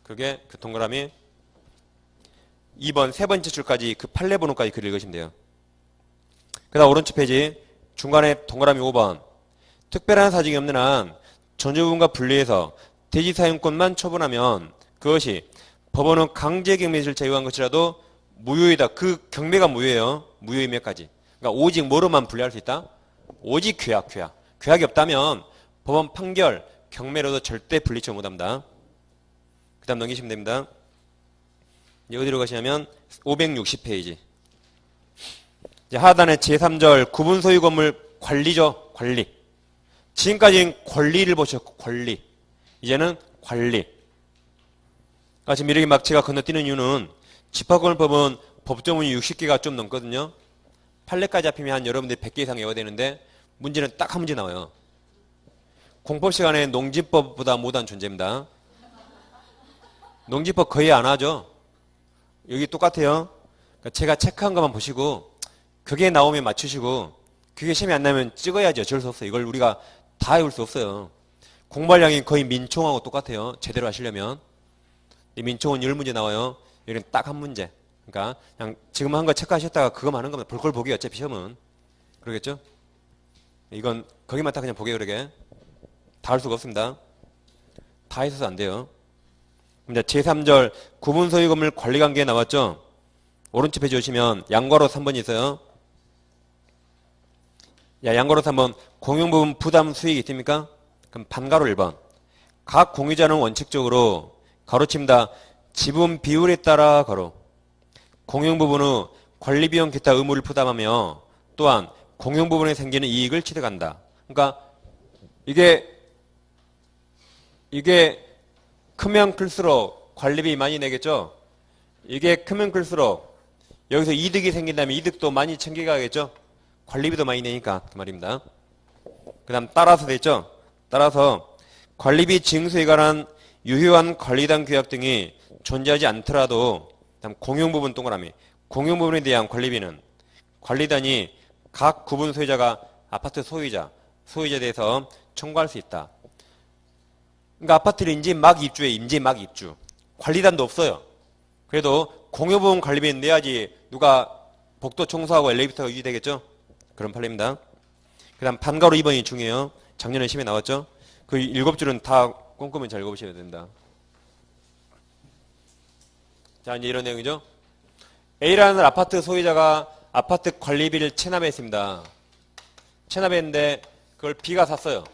그게 그 동그라미 2번 세 번째 줄까지 그 판례 번호까지 글을 읽으시면 돼요. 그 다음 오른쪽 페이지 중간에 동그라미 5번 특별한 사정이 없는 한 전유부분과 분리해서 대지사용권만 처분하면 그것이 법원은 강제경매를 제외한 것이라도 무효이다. 그 경매가 무효예요. 무효임에까지. 그러니까 오직 뭐로만 분리할 수 있다? 오직 규약. 규약이 없다면 법원 판결, 경매로도 절대 분리처 못합니다. 그 다음 넘기시면 됩니다. 이제 어디로 가시냐면 560페이지. 이제 하단에 제3절 구분 소유 건물 관리죠. 관리. 지금까지는 권리를 보셨고 권리. 이제는 관리. 지금 이렇게 막 제가 건너뛰는 이유는 집합건설법은 법조문이 60개가 좀 넘거든요. 판례까지 합히면 한 여러분들이 100개 이상 외워야 되는데 문제는 딱 한 문제 나와요. 공법 시간에 농지법보다 못한 존재입니다. 농지법 거의 안 하죠. 여기 똑같아요. 그러니까 제가 체크한 것만 보시고 그게 나오면 맞추시고 그게 시험이 안 나면 찍어야죠. 어쩔 수 없어요. 이걸 우리가 다 외울 수 없어요. 공부량이 거의 민총하고 똑같아요. 제대로 하시려면. 민총은 10문제 나와요. 여기는 딱 한 문제. 그러니까 그냥 지금 한 거 체크하셨다가 그거만 하는 겁니다. 볼 걸 보기 어차피 시험은. 그러겠죠? 이건 거기만 딱 그냥 보게 그러게. 다 할 수가 없습니다. 다 있어서 안 돼요. 이제 제3절 구분 소유 건물 관리 관계에 나왔죠? 오른쪽 페이지 오시면 양괄호 3번이 있어요. 양괄호 3번 공용부분 부담 수익이 있습니까? 그럼 반괄호 1번. 각 공유자는 원칙적으로 가로칩니다. 지분 비율에 따라 가로. 공용부분의 관리비용 기타 의무를 부담하며 또한 공용부분에 생기는 이익을 취득한다. 그러니까 이게 크면 클수록 관리비 많이 내겠죠? 이게 크면 클수록 여기서 이득이 생긴다면 이득도 많이 챙겨가겠죠? 관리비도 많이 내니까 그 말입니다. 그 다음 따라서 됐죠? 따라서 관리비 징수에 관한 유효한 관리단 규약 등이 존재하지 않더라도 다음 공용부분 동그라미 공용부분에 대한 관리비는 관리단이 각 구분 소유자가 아파트 소유자에 대해서 청구할 수 있다. 그러니까 아파트를 임지 막 입주. 관리단도 없어요. 그래도 공유부분 관리비는 내야지 누가 복도 청소하고 엘리베이터가 유지되겠죠? 그런 판례입니다. 그 다음 반가로 2번이 중요해요. 작년에 시험에 나왔죠? 그 7줄은 다 꼼꼼히 잘 읽어보셔야 됩니다. 자, 이제 이런 내용이죠. A라는 아파트 소유자가 아파트 관리비를 체납했습니다. 체납했는데 그걸 B가 샀어요.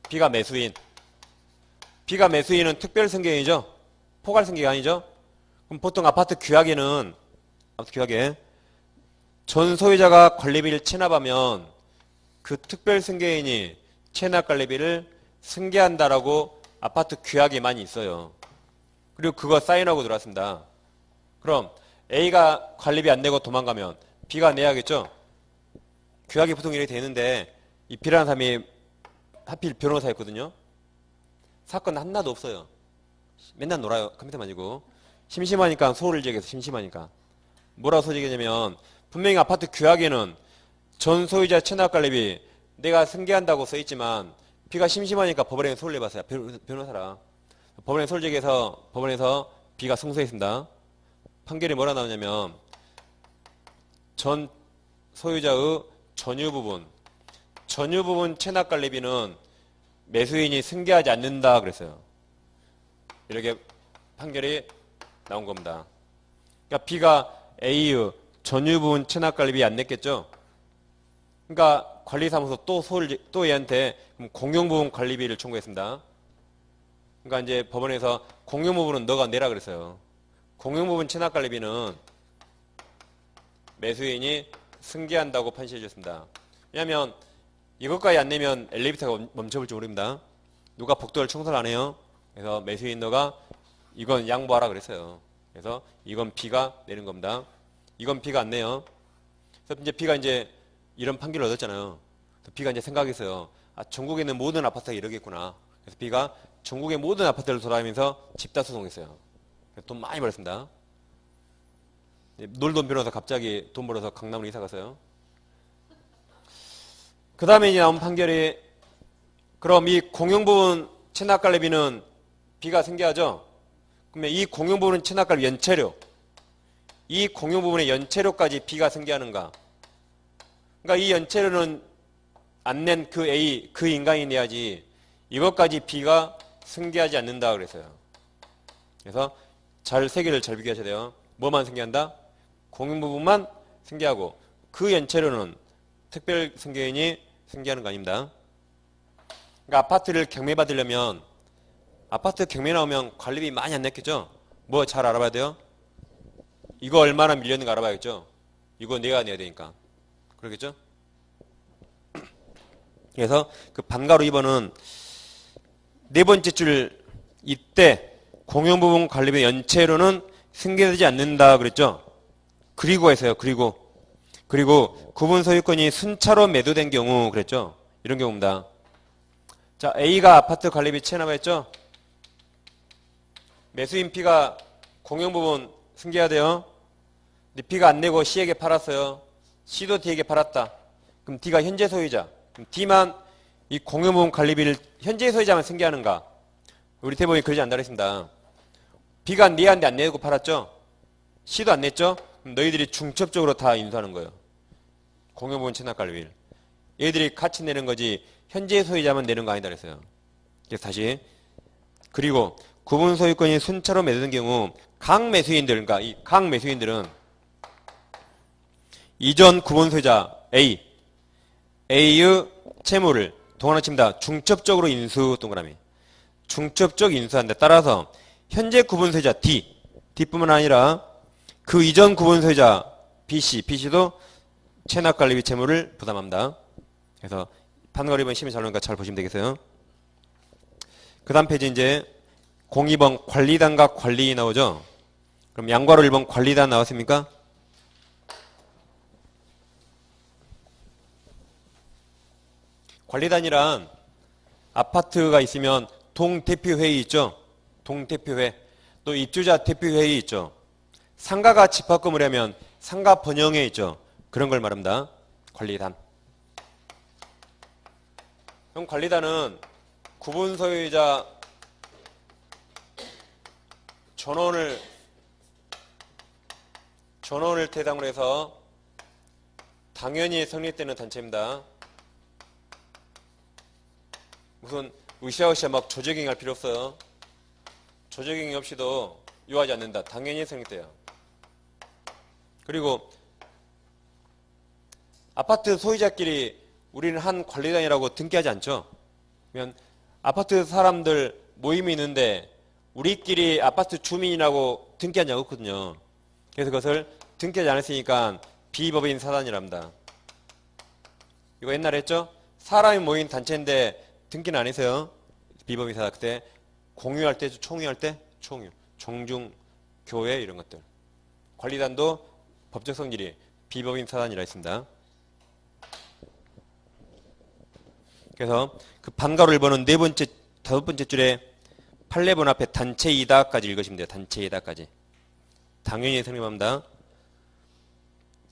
B가 매수인. B가 매수인은 특별 승계인이죠. 포괄 승계가 아니죠. 그럼 보통 아파트 규약에는 전 소유자가 관리비를 체납하면 그 특별 승계인이 체납 관리비를 승계한다라고 아파트 규약에 많이 있어요. 그리고 그거 사인하고 들어왔습니다. 그럼 A가 관리비 안 내고 도망가면 B가 내야겠죠? 규약이 보통 이렇게 되는데 이 B라는 사람이 하필 변호사였거든요. 사건 하나도 없어요. 맨날 놀아요. 컴퓨터 만지고. 심심하니까 소를 지르겠어. 심심하니까. 뭐라고 소리냐면 분명히 아파트 규약에는 전 소유자 체납관리비 내가 승계한다고 써있지만 B가 심심하니까 법원에 소를 내봤어요. 변호사라. 법원에 소를 제기해서 법원에서 B가 승소했습니다. 판결이 뭐라 나오냐면 전 소유자의 전유 부분 체납관리비는 매수인이 승계하지 않는다 그랬어요. 이렇게 판결이 나온 겁니다. 그러니까 B가 A의 전유 부분 체납관리비 안 냈겠죠? 그러니까 관리사무소 또 얘한테 공용 부분 관리비를 청구했습니다. 그러니까 이제 법원에서 공용 부분은 너가 내라 그랬어요. 공용 부분 체납관리비는 매수인이 승계한다고 판시해 줬습니다. 왜냐하면 이것까지 안 내면 엘리베이터가 멈춰볼지 모릅니다. 누가 복도를 청소를 안 해요. 그래서 매수인 너가 이건 양보하라 그랬어요. 그래서 이건 B가 내는 겁니다. 이건 B가 안 내요. 그래서 이제 B가 이제 이런 판결을 얻었잖아요. 그래서 B가 이제 생각했어요. 아, 전국에 있는 모든 아파트가 이러겠구나. 그래서 B가 전국의 모든 아파트를 돌아다니면서 집단소송했어요. 돈 많이 벌었습니다. 놀던 변호사 갑자기 돈 벌어서 강남으로 이사 갔어요. 그 다음에 이제 나온 판결이 그럼 이 공용부분 체납관리비는 B가 승계하죠? 그러면 이 공용부분 체납관리비 연체료 이 공용부분의 연체료까지 B가 승계하는가? 그러니까 이 연체료는 안 낸 그 A, 그 인간이 내야지 이것까지 B가 승계하지 않는다 그랬어요. 그래서 세 개를 잘 비교하셔야 돼요. 뭐만 승계한다? 공용부분만 승계하고 그 연체료는 특별 승계인이 승계하는 거 아닙니다. 그러니까 아파트를 경매받으려면 아파트 경매 나오면 관리비 많이 안 냈겠죠? 뭐 잘 알아봐야 돼요? 이거 얼마나 밀렸는가 알아봐야겠죠? 이거 내가 내야 되니까. 그러겠죠? 그래서 그 반가로 2번은 네 번째 줄 이때 공용부분 관리비 연체료는 승계되지 않는다 그랬죠? 그리고 해서요. 그리고 구분 소유권이 순차로 매도된 경우 그랬죠? 이런 경우입니다. 자, A가 아파트 관리비 체납했죠? 매수인 B가 공용부분 승계해야 돼요. 근데 B가 안 내고 C에게 팔았어요. C도 D에게 팔았다. 그럼 D가 현재 소유자. 그럼 D만 이 공용부분 관리비를 현재 소유자만 승계하는가? 우리 대법원이 그러지 않다 그랬습니다. B가 내한테 안 내고 팔았죠? C도 안 냈죠? 그럼 너희들이 중첩적으로 다 인수하는 거예요. 공용부분 체납관리비를. 얘들이 같이 내는 거지 현재 소유자만 내는 거 아니다 그랬어요. 그래서 다시 그리고 구분 소유권이 순차로 매도된 경우 각 매수인들 그러니까 이 각 매수인들은 이전 구분 소유자 A의 채무를 동원을 칩니다. 중첩적으로 인수 동그라미. 중첩적 인수한다. 따라서 현재 구분 소유자 D뿐만 아니라 그 이전 구분 소유자 BC도 체납관리비 채무를 부담합니다. 그래서 판가로 2번 심의 잘 나오니까 잘 보시면 되겠어요. 그 다음 페이지 이제 02번 관리단과 관리인 나오죠. 그럼 양괄호 1번 관리단 나왔습니까? 관리단이란 아파트가 있으면 동대표회의 있죠. 동대표회. 또 입주자 대표회의 있죠. 상가가 집합금을 하면 상가 번영회 있죠. 그런 걸 말합니다. 관리단. 그럼 관리단은 구분 소유자 전원을 대상으로 해서 당연히 성립되는 단체입니다. 무슨 으쌰으쌰 막 조직행위 할 필요 없어요. 조직행위 없이도 요하지 않는다. 당연히 성립돼요. 그리고 아파트 소유자끼리 우리는 한 관리단이라고 등기하지 않죠. 그러면 아파트 사람들 모임이 있는데 우리끼리 아파트 주민이라고 등기한 적 없거든요. 그래서 그것을 등기하지 않았으니까 비법인 사단이랍니다. 이거 옛날에 했죠? 사람이 모인 단체인데 등기는 안 했어요. 비법인 사단. 그때 공유할 때, 총유할 때, 총유. 종중, 교회 이런 것들. 관리단도 법적 성질이 비법인 사단이라 했습니다. 그래서 그 반가로 1번은 네 번째, 다섯 번째 줄에 판례본 앞에 단체이다까지 읽으시면 돼요. 단체이다까지. 당연히 성립합니다.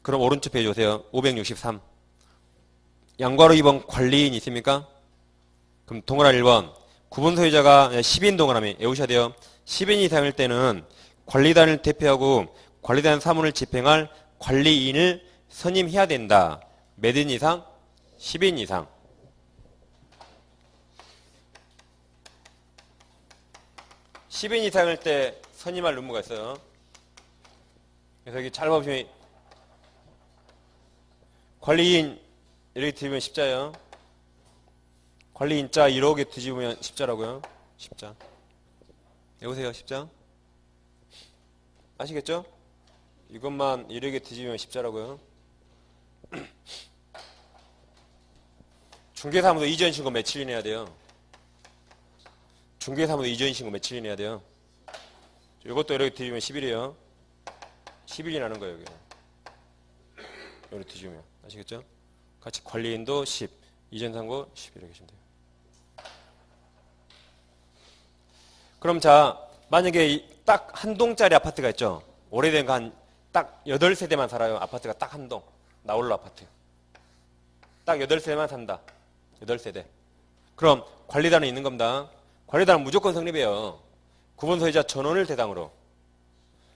그럼 오른쪽 페이지 오세요. 563. 양괄호 2번 관리인 있습니까? 그럼 동그라미 1번. 구분 소유자가 10인 동그라미 외우셔야 돼요. 10인 이상일 때는 관리단을 대표하고 관리단 사무를 집행할 관리인을 선임해야 된다. 몇 인 이상? 10인 이상. 10인 이상일 때 선임할 의무가 있어요. 그래서 여기 잘 보시면 관리인 이렇게 뒤집으면 십자예요. 관리인자 이렇게 뒤집으면 십자라고요. 십자. 여보세요, 십자. 아시겠죠? 이것만 이렇게 뒤집으면 십자라고요. 중개사무소 이전 신고 며칠이 내야 돼요? 중개사무소 이전 신고 며칠이 내야 돼요? 이것도 이렇게 뒤집으면 10일이에요. 10일이 나는 거예요, 여기. 이렇게 뒤집으면. 아시겠죠? 같이 관리인도 10, 이전 상고 10 이렇게 하시면 돼요. 그럼 자, 만약에 딱 한 동짜리 아파트가 있죠? 오래된 거 한 딱 8세대만 살아요. 아파트가 딱 한 동. 나홀로 아파트. 딱 8세대만 산다. 8세대. 그럼 관리단은 있는 겁니다. 관리단은 무조건 성립해요. 구분 소유자 전원을 대상으로.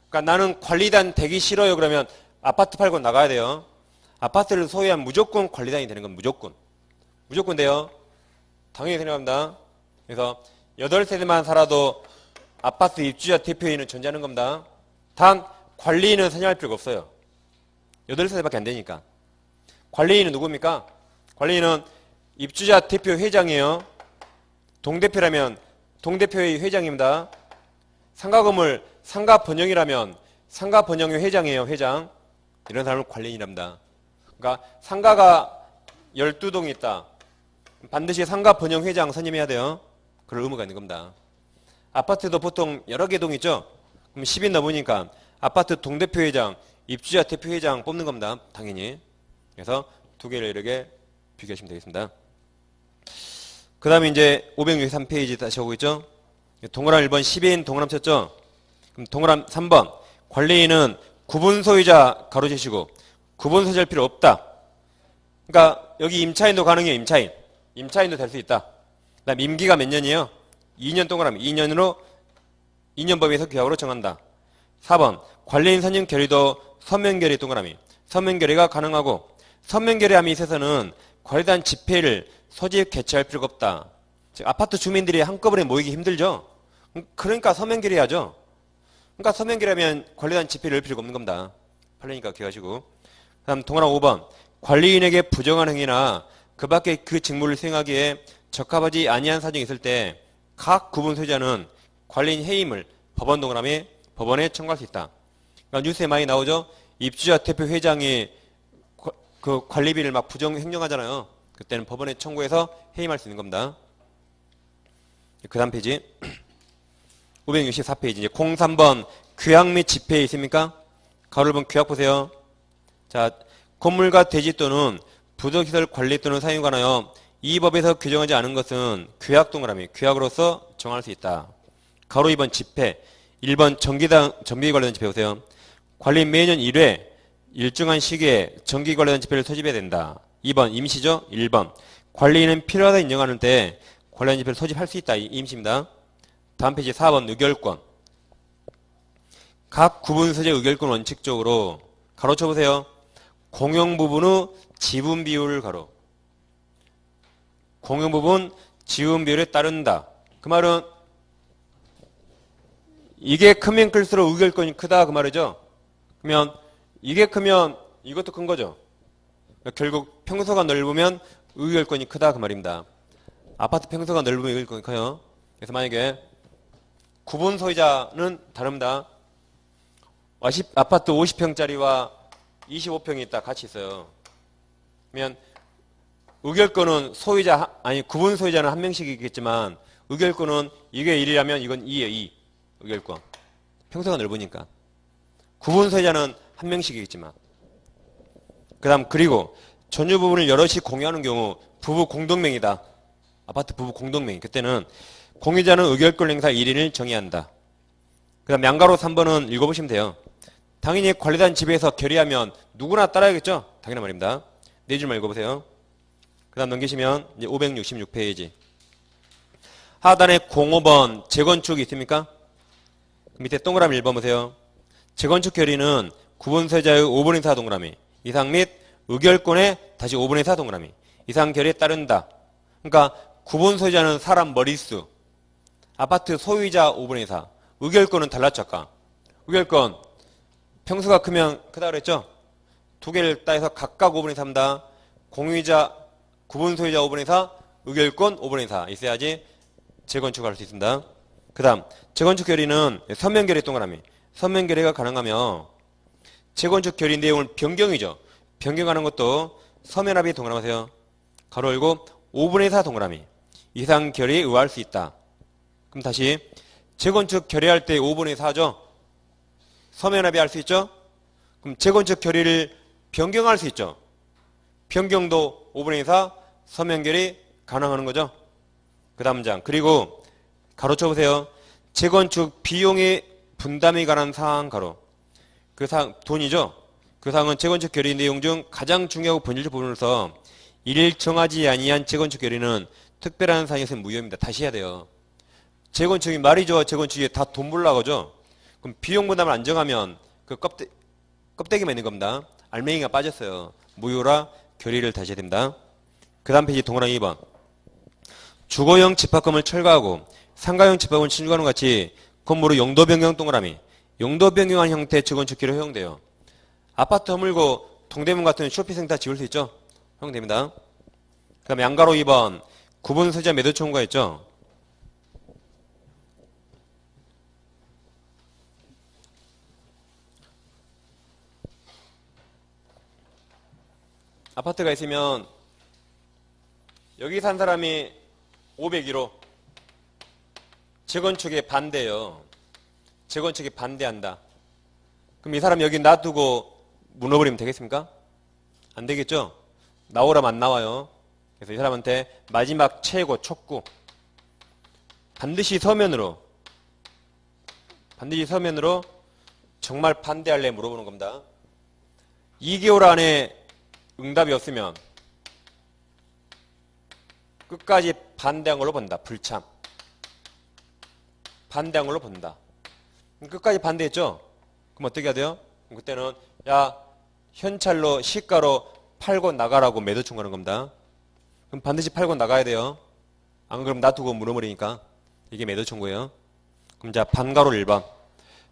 그러니까 나는 관리단 되기 싫어요. 그러면 아파트 팔고 나가야 돼요. 아파트를 소유하면 무조건 관리단이 되는 건 무조건. 무조건 돼요. 당연히 생각합니다. 그래서 8세대만 살아도 아파트 입주자 대표인은 존재하는 겁니다. 단 관리인은 선임할 필요가 없어요. 8세대밖에 안 되니까. 관리인은 누굽니까? 관리인은 입주자 대표 회장이에요. 동대표라면 동대표의 회장입니다. 상가건물 상가 번영이라면 상가 번영의 회장이에요. 회장. 이런 사람을 관리인이랍니다. 그러니까 상가가 12동이 있다. 반드시 상가 번영 회장 선임해야 돼요. 그럴 의무가 있는 겁니다. 아파트도 보통 여러 개 동 있죠? 그럼 10인 넘으니까 아파트 동대표 회장, 입주자 대표 회장 뽑는 겁니다. 당연히. 그래서 두 개를 이렇게 비교하시면 되겠습니다. 그 다음에 이제 563페이지 다시 오고 있죠? 동그라미 1번 10인 동그라미 쳤죠? 그럼 동그라미 3번 관리인은 구분 소유자 가로지시고 구분 소유자일 필요 없다. 그러니까 여기 임차인도 가능해요. 임차인. 임차인도 될 수 있다. 그다음 임기가 몇 년이에요? 2년 동그라미 2년으로 2년 법에서 규약으로 정한다. 4번 관리인 선임 결의도 서면 결의 동그라미 서면 결의가 가능하고 서면 결의함에 있어서는 관리단 집회를 소집 개최할 필요가 없다. 즉 아파트 주민들이 한꺼번에 모이기 힘들죠. 그러니까 서면 결의하죠. 그러니까 서면 결의하면 관리단 집회를 열 필요가 없는 겁니다. 팔리니까 기억하시고. 다음 동그라미 5번 관리인에게 부정한 행위나 그 밖에 그 직무를 수행하기에 적합하지 아니한 사정이 있을 때 각 구분 소유자는 관리인 해임을 법원 동그라미 법원에 청구할 수 있다. 그러니까 뉴스에 많이 나오죠. 입주자 대표 회장이 그 관리비를 막 부정 횡령하잖아요. 그때는 법원에 청구해서 해임할 수 있는 겁니다. 그 다음 페이지 564페이지 이제 03번 규약 및 집회 있습니까? 가로를 본 규약 보세요. 자, 건물과 대지 또는 부속시설 관리 또는 사용에 관하여 이 법에서 규정하지 않은 것은 규약 동그라미 규약으로서 정할 수 있다. 가로 2번 집회 1번 정기 관련 집회 보세요. 관리인 매년 1회 일정한 시기에 정기 관련 집회를 소집해야 된다. 2번 임시죠. 1번 관리인은 필요하다 인정하는 때 관련 집회를 소집할 수 있다. 임시입니다. 다음 페이지 4번 의결권. 각 구분소재 의결권 원칙적으로 가로 쳐보세요. 공용부분 후 지분 비율을 가로. 공용부분 지분 비율에 따른다. 그 말은 이게 크면 클수록 의결권이 크다 그 말이죠. 그러면 이게 크면 이것도 큰 거죠. 결국 평수가 넓으면 의결권이 크다 그 말입니다. 아파트 평수가 넓으면 의결권이 커요. 그래서 만약에 구분 소유자는 다릅니다. 아파트 50평짜리와 25평이 있다 같이 있어요. 그러면 의결권은 구분 소유자는 한 명씩 있겠지만 의결권은 이게 1이라면 이건 2예요. 2. 의결권. 평수가 넓으니까. 구분 소유자는 한 명씩이겠지만. 그리고 전유 부분을 여럿이 공유하는 경우 부부 공동명의다. 아파트 부부 공동명의. 그때는 공유자는 의결권 행사 1인을 정의한다. 양가로 3번은 읽어보시면 돼요. 당연히 관리단 집에서 결의하면 누구나 따라야겠죠? 당연한 말입니다. 네 줄만 읽어보세요. 넘기시면 이제 566페이지. 하단에 05번 재건축이 있습니까? 밑에 동그라미 1번 보세요. 재건축 결의는 구분 소유자의 5분의 4 동그라미 이상 및 의결권의 다시 5분의 4 동그라미 이상 결의에 따른다. 그러니까 구분 소유자는 사람 머릿수, 아파트 소유자 5분의 4, 의결권은 달랐죠 아까. 의결권 평수가 크면 크다 그랬죠? 두 개를 따해서 각각 5분의 3다. 공유자, 구분 소유자 5분의 4, 의결권 5분의 4 있어야지 재건축을 할 수 있습니다. 재건축 결의는 서면 결의 동그라미. 서면 결의가 가능하며 재건축 결의 내용을 변경이죠. 변경하는 것도 서면 합의 동그라미세요. 가로 열고 5분의 4 동그라미. 이상 결의에 의할 수 있다. 그럼 다시 재건축 결의할 때 5분의 4죠. 서면 합의 할 수 있죠. 그럼 재건축 결의를 변경할 수 있죠. 변경도 5분의 4 서면 결의 가능하는 거죠. 그 다음 장. 그리고 가로 쳐보세요. 재건축 비용의 분담에 관한 사항 가로. 그 사항 돈이죠. 그 사항은 재건축 결의 내용 중 가장 중요하고 본질적 부분으로서 이를 정하지 아니한 재건축 결의는 특별한 사항에서 무효입니다. 다시 해야 돼요. 재건축이 말이죠. 재건축이 다 돈 몰라가죠. 그럼 비용 분담을 안 정하면 그 껍데기만 있는 겁니다. 알맹이가 빠졌어요. 무효라 결의를 다시 해야 됩니다. 그 다음 페이지 동그라미 2번. 주거용 집합금을 철거하고 상가용 집합금을 신중하는 것 같이 건물의 용도 변경 동그라미. 용도 변경한 형태의 재건축 결의 허용돼요. 아파트 허물고 동대문 같은 쇼핑센터 지을 수 있죠? 허용됩니다. 그 다음에 양가로 2번. 구분 소유자 매도 청구가 있죠? 아파트가 있으면 여기 산 사람이 501호 재건축에 반대예요. 재건축에 반대한다. 그럼 이 사람 여기 놔두고 무너버리면 되겠습니까? 안 되겠죠? 나오라면 안 나와요. 그래서 이 사람한테 마지막 최고 촉구. 반드시 서면으로 정말 반대할래 물어보는 겁니다. 2개월 안에 응답이 없으면 끝까지 반대한 걸로 본다. 불참. 반대한 걸로 본다. 끝까지 반대했죠? 그럼 어떻게 해야 돼요? 그때는 야 현찰로 시가로 팔고 나가라고 매도 청구하는 겁니다. 그럼 반드시 팔고 나가야 돼요. 안 그러면 놔두고 물어버리니까 이게 매도 청구예요. 그럼 자 반가로 1번.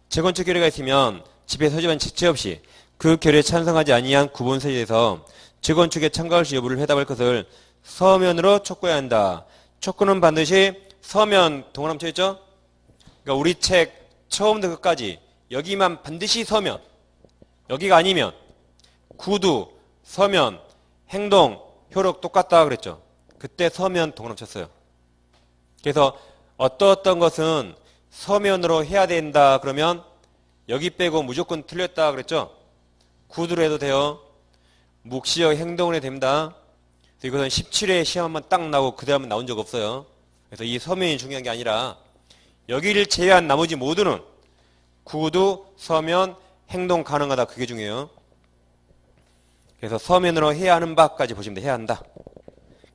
재건축 결의가 있으면 집에 서집한 지체 없이 그 결의에 찬성하지 아니한 구분 소유에서 재건축에 참가할 수 여부를 회답할 것을 서면으로 촉구해야 한다. 촉구는 반드시 서면 동그라미 쳐있죠? 그러니까 우리 책 처음부터 끝까지 여기만 반드시 서면, 여기가 아니면 구두, 서면, 행동, 효력 똑같다 그랬죠. 그때 서면 동그라미 쳤어요. 그래서 어떤 것은 서면으로 해야 된다 그러면 여기 빼고 무조건 틀렸다 그랬죠. 구두로 해도 돼요. 묵시적 행동을 해도 됩니다. 그래서 이것은 17회 시험 한번 딱 나오고 그 다음은 나온 적 없어요. 그래서 이 서면이 중요한 게 아니라 여기를 제외한 나머지 모두는 구두, 서면, 행동 가능하다. 그게 중요해요. 그래서 서면으로 해야 하는 바까지 보시면 돼. 해야 한다.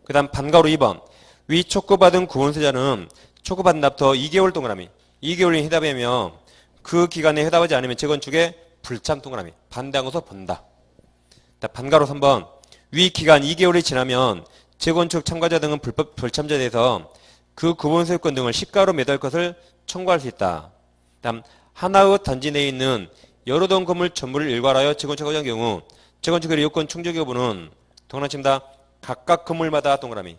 그 다음 반가로 2번. 위 촉구받은 구분세자는 촉구받은 날부터 2개월 동그라미. 2개월이 해답이며 그 기간에 해답하지 않으면 재건축에 불참 동그라미. 반대한 것을 본다. 반가로 3번. 위 기간 2개월이 지나면 재건축 참가자 등은 불참자에 대해서 그 구분 소유권 등을 시가로 매도할 것을 청구할 수 있다. 다음 하나의 단지 내에 있는 여러 동 건물 전부를 일괄하여 재건축하자는 경우 재건축의 요건 충족 여부는 동그라미 칩니다. 각각 건물마다 동그라미.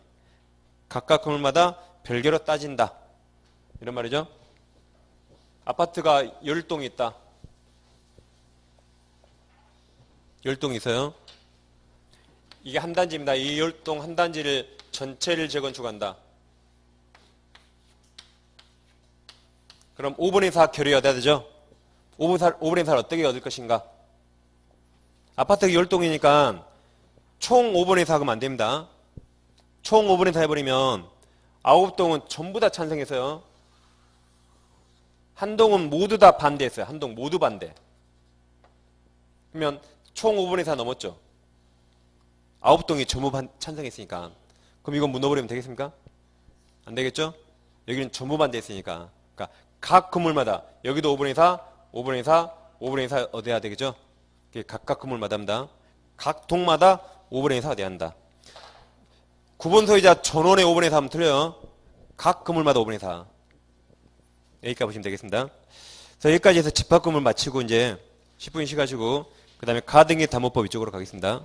각각 건물마다 별개로 따진다. 이런 말이죠. 아파트가 10동이 있다. 10동이 있어요. 이게 한 단지입니다. 이 10동 한 단지를 전체를 재건축한다. 그럼 5분의 4 결이 얻어야 되죠? 5분의 4를 어떻게 얻을 것인가? 아파트가 10동이니까 총 5분의 4 하면 안 됩니다. 총 5분의 4 해버리면 9동은 전부 다 찬성했어요. 한 동은 모두 다 반대했어요. 한 동 모두 반대. 그러면 총 5분의 4 넘었죠. 9동이 전부 찬성했으니까. 그럼 이건 무너버리면 되겠습니까? 안 되겠죠? 여기는 전부 반대했으니까. 그러니까 각 건물마다 여기도 5분의 4, 5분의 4, 5분의 4 얻어야 되겠죠? 각각 건물마다입니다. 각 동마다 5분의 4 얻어야 한다. 9번 소유자 전원의 5분의 4 하면 틀려요. 각 건물마다 5분의 4. 여기까지 보시면 되겠습니다. 그래서 여기까지 해서 집합 건물 마치고 이제 10분 쉬가지고 그 다음에 가등기 담보법 이쪽으로 가겠습니다.